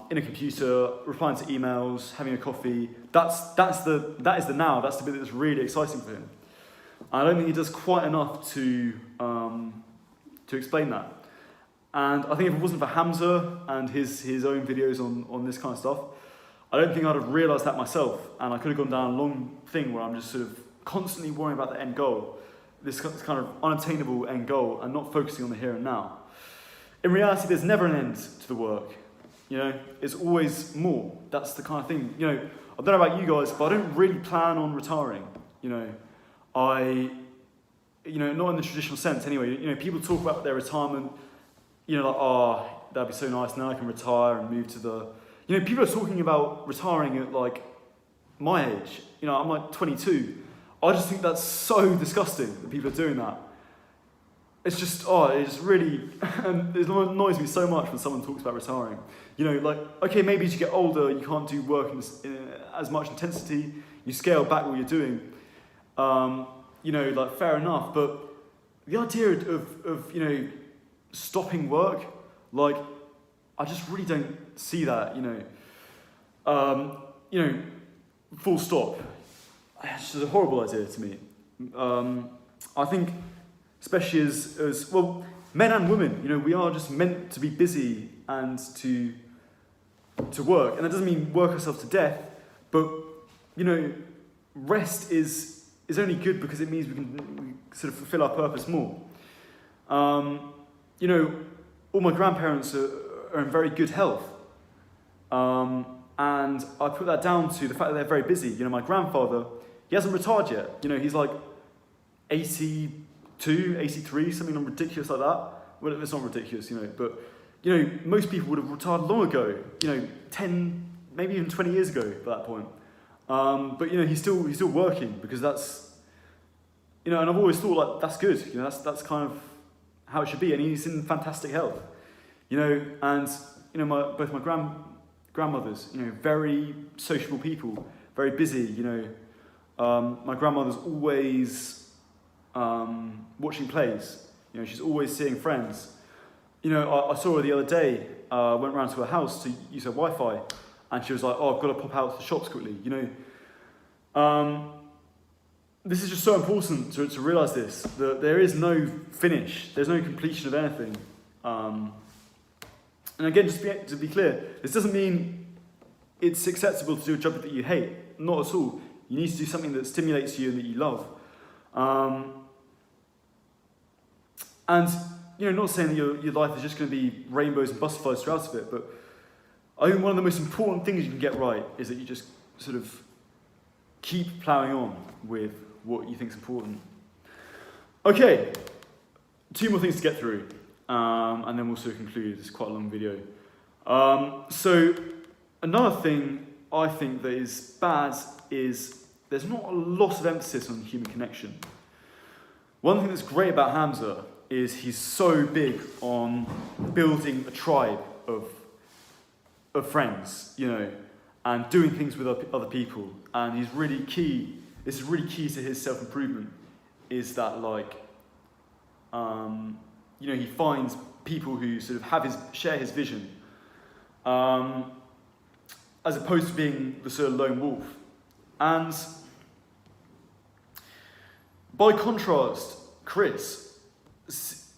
in a computer, replying to emails, having a coffee. That is the now. That's the bit that's really exciting for him. I don't think he does quite enough to explain that. And I think if it wasn't for Hamza and his own videos on this kind of stuff, I don't think I'd have realised that myself, and I could have gone down a long thing where I'm just sort of constantly worrying about the end goal, this kind of unattainable end goal, and not focusing on the here and now. In reality, there's never an end to the work. You know, it's always more. That's the kind of thing. You know, I don't know about you guys, but I don't really plan on retiring. You know, not in the traditional sense anyway. You know, people talk about their retirement. You know, like, oh, that'd be so nice. Now I can retire and move to the. You know, people are talking about retiring at like my age. You know, I'm like 22. I just think that's so disgusting that people are doing that. It's just, it's really, and it annoys me so much when someone talks about retiring. You know, like, okay, maybe as you get older, you can't do work in as much intensity, you scale back what you're doing. You know, like, fair enough, but the idea of you know, stopping work, like, I just really don't see that, you know, full stop. It's just a horrible idea to me. I think, especially as well, men and women, you know, we are just meant to be busy and to work. And that doesn't mean work ourselves to death, but, you know, rest is only good because it means we can sort of fulfill our purpose more. You know, all my grandparents are in very good health. And I put that down to the fact that they're very busy. You know, my grandfather, he hasn't retired yet. You know, he's like 82, 83, something ridiculous like that. Well, it's not ridiculous, you know, but, you know, most people would have retired long ago, you know, 10, maybe even 20 years ago at that point. But, you know, he's still working because that's, you know, and I've always thought, like, that's good. You know, that's kind of how it should be. And he's in fantastic health, you know, and, you know, both my grandmothers, you know, very sociable people, very busy, you know. My grandmother's always watching plays. You know, she's always seeing friends. You know, I saw her the other day, went round to her house to use her Wi-Fi, and she was like, oh, I've got to pop out to the shops quickly, you know. This is just so important to realise this, that there is no finish, there's no completion of anything. And again, just to be clear, this doesn't mean it's acceptable to do a job that you hate, not at all. You need to do something that stimulates you and that you love. And, you know, not saying that your life is just going to be rainbows and butterflies throughout of it, but I think one of the most important things you can get right is that you just sort of keep ploughing on with what you think is important. Okay, 2 more things to get through, and then we'll sort of conclude. It's quite a long video. So another thing I think that is bad is there's not a lot of emphasis on human connection. One thing that's great about Hamza is he's so big on building a tribe of friends, you know, and doing things with other people. And he's really key. This is really key to his self-improvement. Is that, like, you know, he finds people who sort of share his vision, as opposed to being the sort of lone wolf. And by contrast, Chris,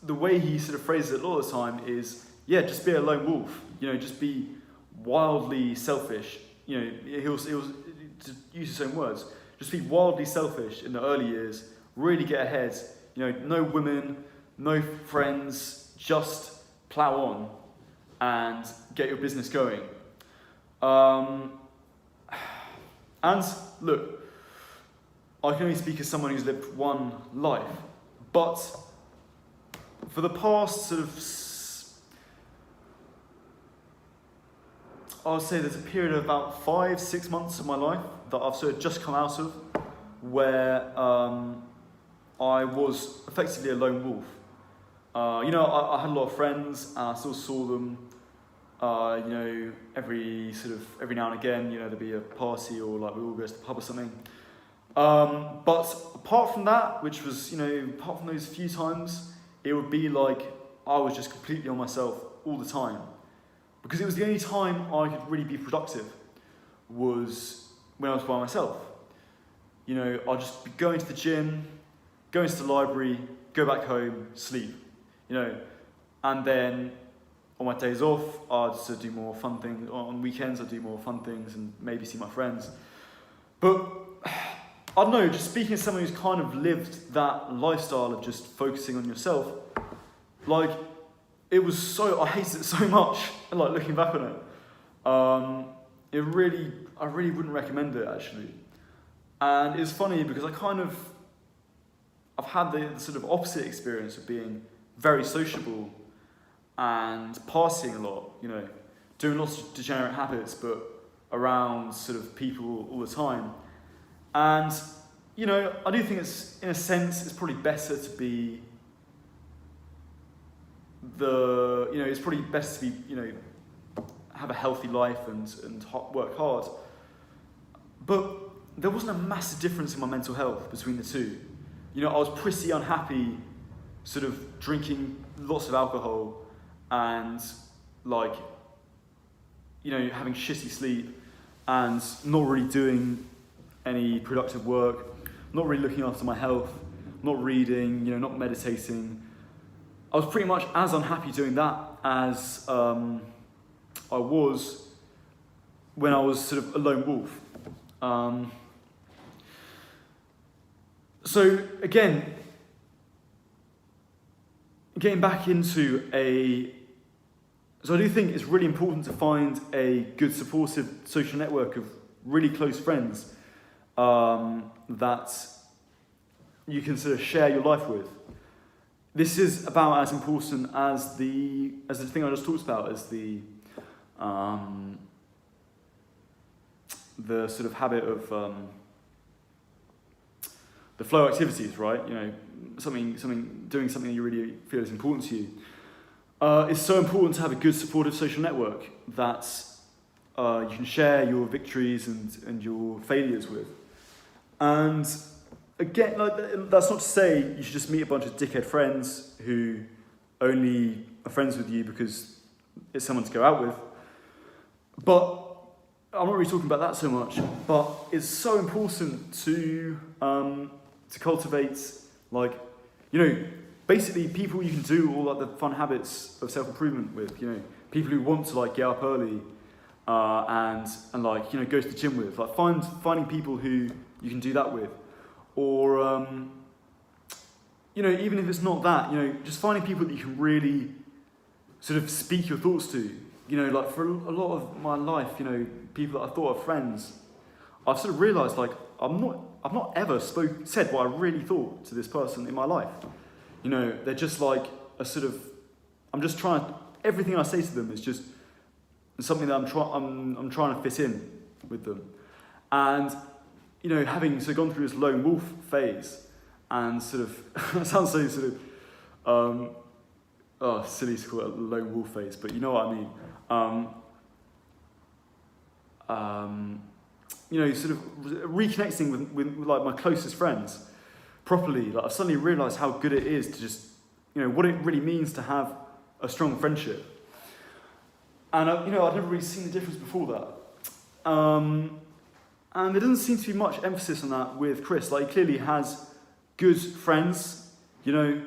the way he sort of phrases it a lot of the time is, yeah, just be a lone wolf. You know, just be wildly selfish. You know, he'll to use his own words, just be wildly selfish in the early years, really get ahead. You know, no women, no friends, just plow on and get your business going. And look, I can only speak as someone who's lived one life, but for the past sort of, I would say there's a period of about 5-6 months of my life that I've sort of just come out of, where I was effectively a lone wolf. You know, I had a lot of friends, and I still saw them. You know, every now and again, you know, there'd be a party or like we all go to the pub or something. But apart from that, which was, you know, apart from those few times, it would be like I was just completely on myself all the time. Because it was the only time I could really be productive was when I was by myself. You know, I'd just be going to the gym, go into the library, go back home, sleep, you know, and then on my days off, I'd sort of do more fun things. On weekends, I'd do more fun things and maybe see my friends. But I don't know, just speaking as someone who's kind of lived that lifestyle of just focusing on yourself, like, it was so, I hated it so much, and like looking back on it, I really wouldn't recommend it actually. And it's funny because I've had the sort of opposite experience of being very sociable and partying a lot, you know, doing lots of degenerate habits, but around sort of people all the time. And, you know, I do think it's, in a sense, it's probably better to be it's probably best to be, you know, have a healthy life and work hard. But there wasn't a massive difference in my mental health between the two. You know, I was pretty unhappy, sort of drinking lots of alcohol and, like, you know, having shitty sleep and not really doing any productive work, not really looking after my health, not reading, you know, not meditating. I was pretty much as unhappy doing that as I was when I was sort of a lone wolf. So again, getting back into so I do think it's really important to find a good supportive social network of really close friends that you can sort of share your life with. This is about as important as the thing I just talked about, as the sort of habit of the flow activities, right? You know, doing something you really feel is important to you. It's so important to have a good supportive social network that you can share your victories and your failures with. And again, like, that's not to say you should just meet a bunch of dickhead friends who only are friends with you because it's someone to go out with. But I'm not really talking about that so much. But it's so important to cultivate, like, you know, basically people you can do all like the fun habits of self-improvement with. You know, people who want to like get up early and like, you know, go to the gym with. Like finding people who you can do that with. Or, you know, even if it's not that, you know, just finding people that you can really sort of speak your thoughts to. You know, like for a lot of my life, you know, people that I thought are friends, I've sort of realised, like, I've not ever said what I really thought to this person in my life. You know, they're just like a sort of, everything I say to them is just something that I'm trying to fit in with them. And, you know, having sort of gone through this lone wolf phase and sort of, it sounds so sort of, silly to call it a lone wolf phase, but you know what I mean. You know, sort of reconnecting with like my closest friends properly. Like I've suddenly realised how good it is to just, you know, what it really means to have a strong friendship. And you know, I'd never really seen the difference before that. And there doesn't seem to be much emphasis on that with Chris. Like he clearly has good friends. You know,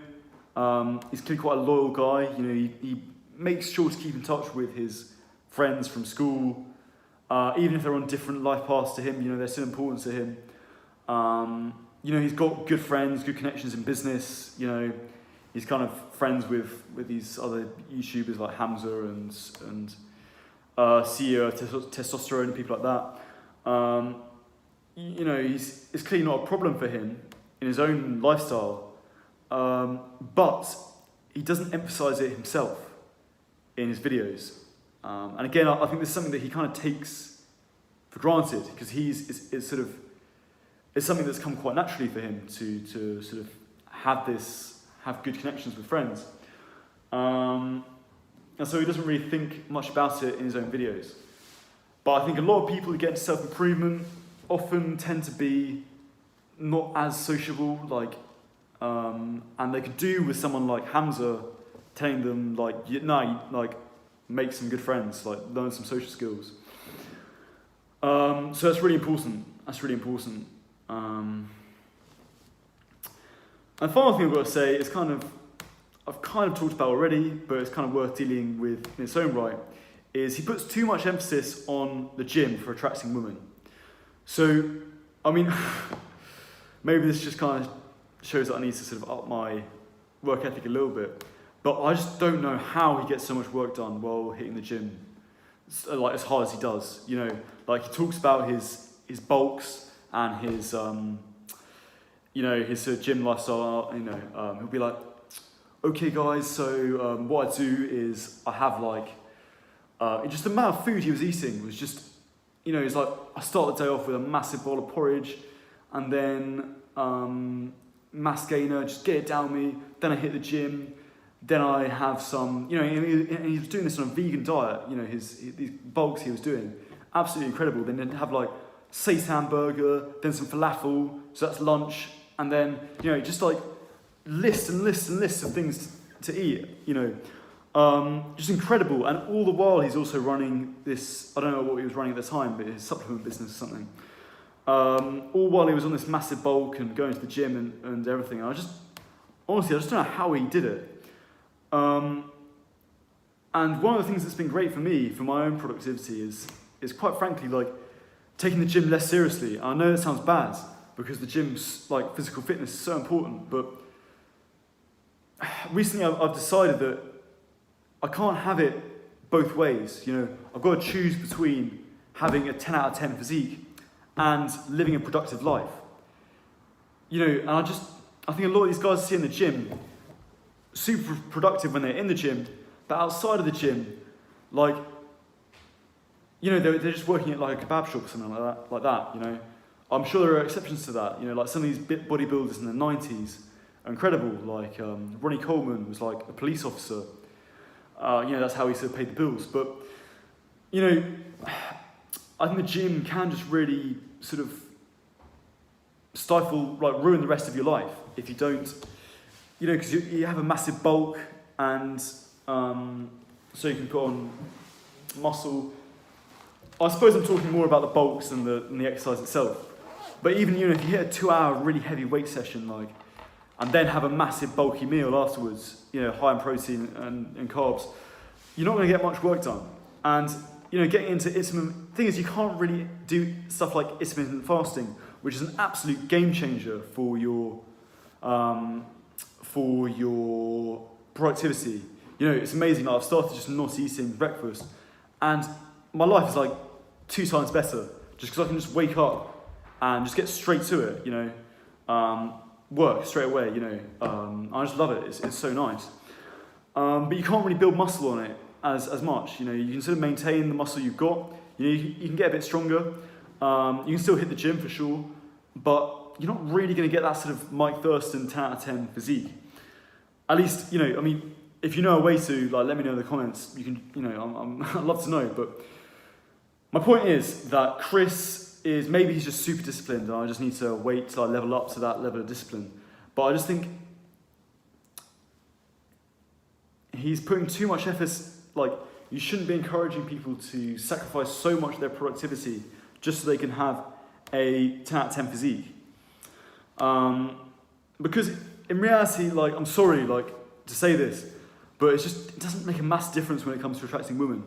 he's clearly quite a loyal guy. You know, he makes sure to keep in touch with his friends from school. Even if they're on different life paths to him, you know, they're still important to him. You know, he's got good friends, good connections in business. You know, he's kind of friends with these other YouTubers like Hamza and CEO of Testosterone and people like that. You know, it's clearly not a problem for him in his own lifestyle, but he doesn't emphasize it himself in his videos. And again, I think this is something that he kind of takes for granted because it's something that's come quite naturally for him to sort of have good connections with friends. And so he doesn't really think much about it in his own videos. But I think a lot of people who get into self-improvement often tend to be not as sociable, like, and they could do with someone like Hamza telling them, like, make some good friends, like, learn some social skills. So that's really important. And And the final thing I've got to say is I've kind of talked about already, but it's kind of worth dealing with in its own right, is he puts too much emphasis on the gym for attracting women. So, I mean, maybe this just kind of shows that I need to sort of up my work ethic a little bit, but I just don't know how he gets so much work done while hitting the gym, like as hard as he does. You know, like he talks about his bulks and his his sort of gym lifestyle. You know, he'll be like, okay guys, so what I do is I have like just the amount of food he was eating was just, you know, it's like I start the day off with a massive bowl of porridge, and then mass gainer, just get it down me. Then I hit the gym. Then I have some, you know, and he was doing this on a vegan diet. You know, these bulks he was doing, absolutely incredible. Then he'd have like seitan burger, then some falafel, so that's lunch, and then, you know, just like lists and lists and lists of things to eat. You know, just incredible. And all the while he's also running this, I don't know what he was running at the time, but his supplement business or something. All while he was on this massive bulk and going to the gym and everything. And honestly, I just don't know how he did it. And one of the things that's been great for me, for my own productivity, is quite frankly, like, taking the gym less seriously. And I know that sounds bad, because the gym's, like, physical fitness is so important, but recently I've decided that I can't have it both ways. You know, I've got to choose between having a 10 out of 10 physique and living a productive life. You know, and I think a lot of these guys I see in the gym, super productive when they're in the gym, but outside of the gym, like, you know, they're just working at like a kebab shop or something like that, you know. I'm sure there are exceptions to that, you know, like some of these bodybuilders in the 90s are incredible, like Ronnie Coleman was like a police officer. You know, that's how he sort of paid the bills. But, you know, I think the gym can just really sort of stifle, like ruin the rest of your life if you don't, you know, because you have a massive bulk, and so you can put on muscle. I suppose I'm talking more about the bulks than the exercise itself. But even, you know, if you hit a 2-hour really heavy weight session, like, and then have a massive bulky meal afterwards, you know, high in protein and carbs, you're not going to get much work done. And, you know, getting into intermittent, thing is, you can't really do stuff like intermittent fasting, which is an absolute game changer for your productivity. You know, it's amazing. Like, I've started just not eating breakfast, and my life is like 2 times better, just because I can just wake up and just get straight to it, you know, work straight away, you know. I just love it. It's so nice. But you can't really build muscle on it as much. You know, you can sort of maintain the muscle you've got. You know, you can get a bit stronger. You can still hit the gym for sure, but you're not really going to get that sort of Mike Thurston 10 out of 10 physique. At least, you know, I mean, if you know a way to, like, let me know in the comments. You can, you know, I'd love to know. But my point is that Chris is, maybe he's just super disciplined, and I just need to wait till I level up to that level of discipline. But I just think he's putting too much emphasis. Like, you shouldn't be encouraging people to sacrifice so much of their productivity just so they can have a 10 out of 10 physique. Because in reality, like, I'm sorry, like, to say this, but it doesn't make a massive difference when it comes to attracting women.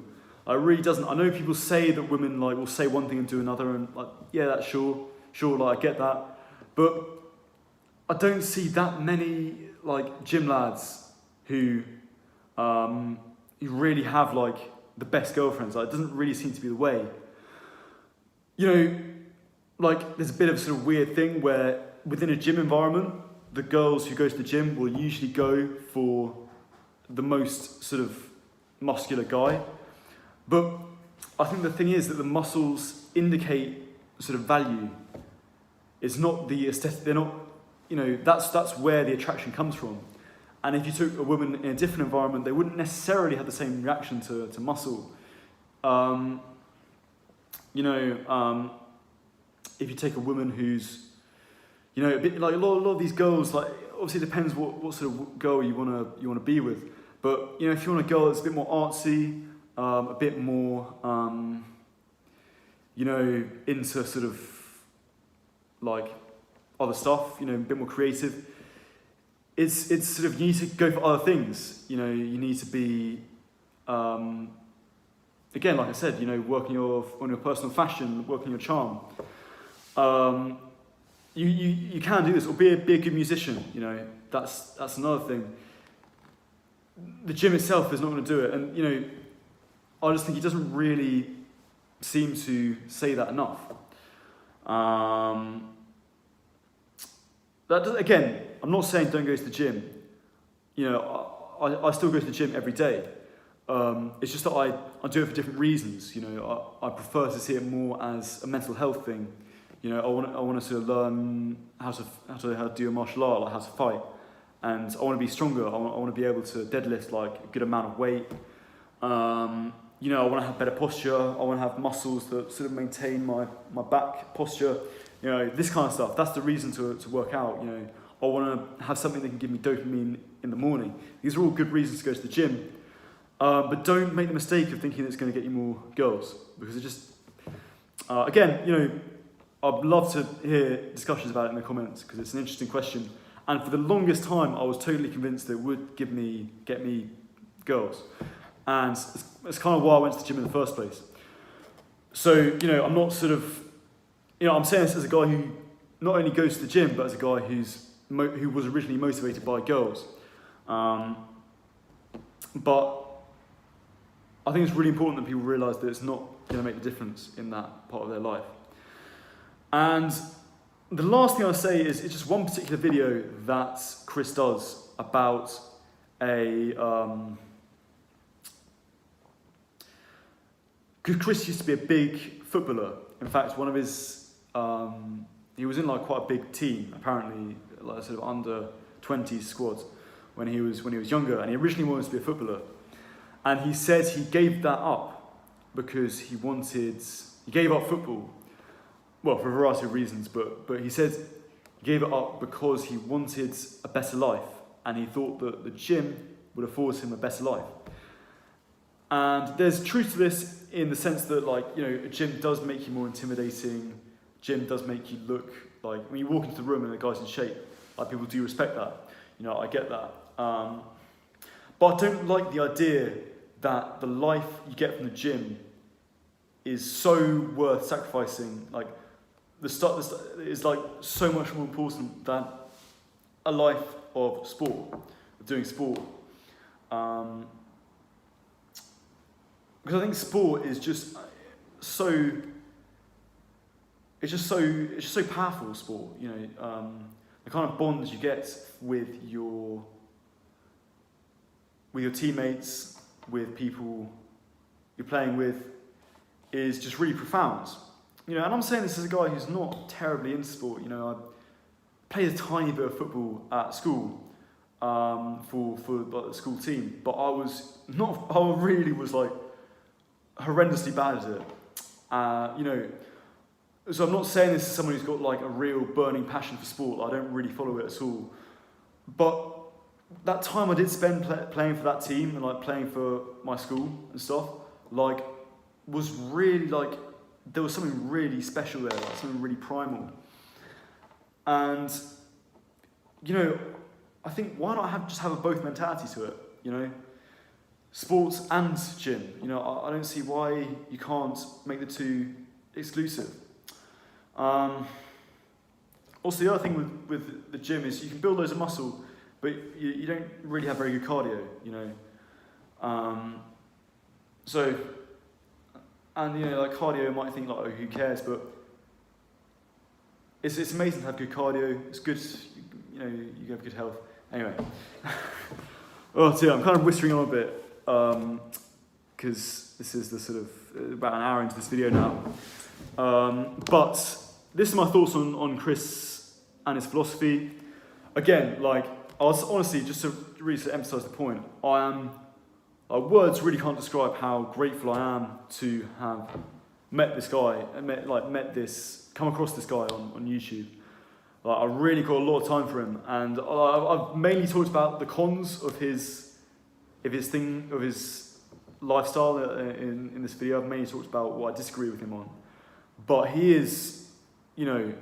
It really doesn't. I know people say that women, like, will say one thing and do another, and, like, yeah, that's sure, like, I get that. But I don't see that many, like, gym lads who really have, like, the best girlfriends. Like, it doesn't really seem to be the way. You know, like, there's a bit of a sort of weird thing where within a gym environment, the girls who go to the gym will usually go for the most sort of muscular guy. But I think the thing is that the muscles indicate sort of value. It's not the aesthetic, they're not, you know, that's where the attraction comes from. And if you took a woman in a different environment, they wouldn't necessarily have the same reaction to muscle. You know, if you take a woman who's, you know, a bit like a lot of these girls, like, obviously it depends what sort of girl you wanna be with. But, you know, if you want a girl that's a bit more artsy, a bit more, you know, into sort of like other stuff, you know, a bit more creative, it's sort of, you need to go for other things. You know, you need to be, again, like I said, you know, working on your personal fashion, working your charm. You can do this, or be a good musician. You know, that's another thing. The gym itself is not going to do it, and you know, I just think he doesn't really seem to say that enough. Again, I'm not saying don't go to the gym. You know, I still go to the gym every day. It's just that I do it for different reasons. You know, I prefer to see it more as a mental health thing. You know, I want to sort of learn how to do a martial art, like how to fight, and I want to be stronger. I want to be able to deadlift like a good amount of weight. You know, I want to have better posture. I want to have muscles that sort of maintain my back posture. You know, this kind of stuff. That's the reason to work out. You know, I want to have something that can give me dopamine in the morning. These are all good reasons to go to the gym. But don't make the mistake of thinking it's going to get you more girls, because it just, again, you know, I'd love to hear discussions about it in the comments, because it's an interesting question. And for the longest time, I was totally convinced that it would get me girls. And it's kind of why I went to the gym in the first place. So, you know, I'm not sort of, you know, I'm saying this as a guy who not only goes to the gym, but as a guy who was originally motivated by girls. But I think it's really important that people realise that it's not going to make the difference in that part of their life. And the last thing I'll say is it's just one particular video that Chris does about because Chris used to be a big footballer. In fact, one of his, he was in like quite a big team, apparently, like sort of under 20s squad when he was younger, and he originally wanted to be a footballer. And he said he gave that up because he gave up football, well, for a variety of reasons, but he said he gave it up because he wanted a better life, and he thought that the gym would afford him a better life. And there's truth to this in the sense that, like, you know, a gym does make you more intimidating. Gym does make you look like, when you walk into the room and the guy's in shape, like, people do respect that. You know, I get that. But I don't like the idea that the life you get from the gym is so worth sacrificing. Like, the stuff is like so much more important than a life of sport, of doing sport. Because I think sport is just so powerful. Sport, you know, the kind of bonds you get with your teammates, with people you're playing with, is just really profound. You know, and I'm saying this as a guy who's not terribly into sport. You know, I played a tiny bit of football at school for the school team, but I really was like horrendously bad at it. You know, so I'm not saying this as someone who's got like a real burning passion for sport. I don't really follow it at all. But that time I did spend playing for that team and like playing for my school and stuff, like, was really like, there was something really special there, like something really primal. And, you know, I think why not just have a both mentality to it, you know? Sports and gym, you know, I don't see why you can't make the two exclusive. Also, the other thing with the gym is you can build loads of muscle, but you don't really have very good cardio, you know. So, and you know, like cardio, you might think like, oh, who cares? But it's amazing to have good cardio. It's good, you know, you have good health. Anyway, oh dear, I'm kind of whispering on a bit because this is the sort of about an hour into this video now. But this is my thoughts on Chris and his philosophy. Again, like, I was honestly, just to really to emphasise the point, words really can't describe how grateful I am to have met this guy, come across this guy on YouTube. Like, I really got a lot of time for him, and I've mainly talked about the cons of his lifestyle in this video. I've mainly talked about what I disagree with him on, but he is, you know,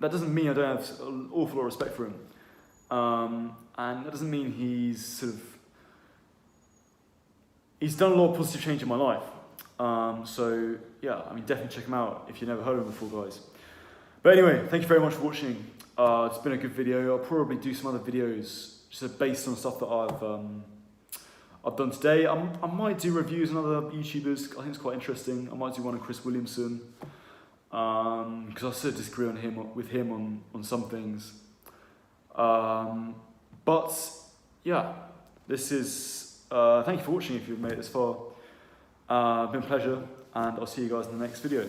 that doesn't mean I don't have an awful lot of respect for him. And that doesn't mean he's done a lot of positive change in my life. So yeah, I mean, definitely check him out if you've never heard of him before, guys. But anyway, thank you very much for watching. It's been a good video. I'll probably do some other videos just based on stuff that I've done today. I might do reviews on other YouTubers. I think it's quite interesting. I might do one on Chris Williamson, because I sort of disagree with him on some things. But yeah, this is thank you for watching if you've made it this far. It's been a pleasure, and I'll see you guys in the next video.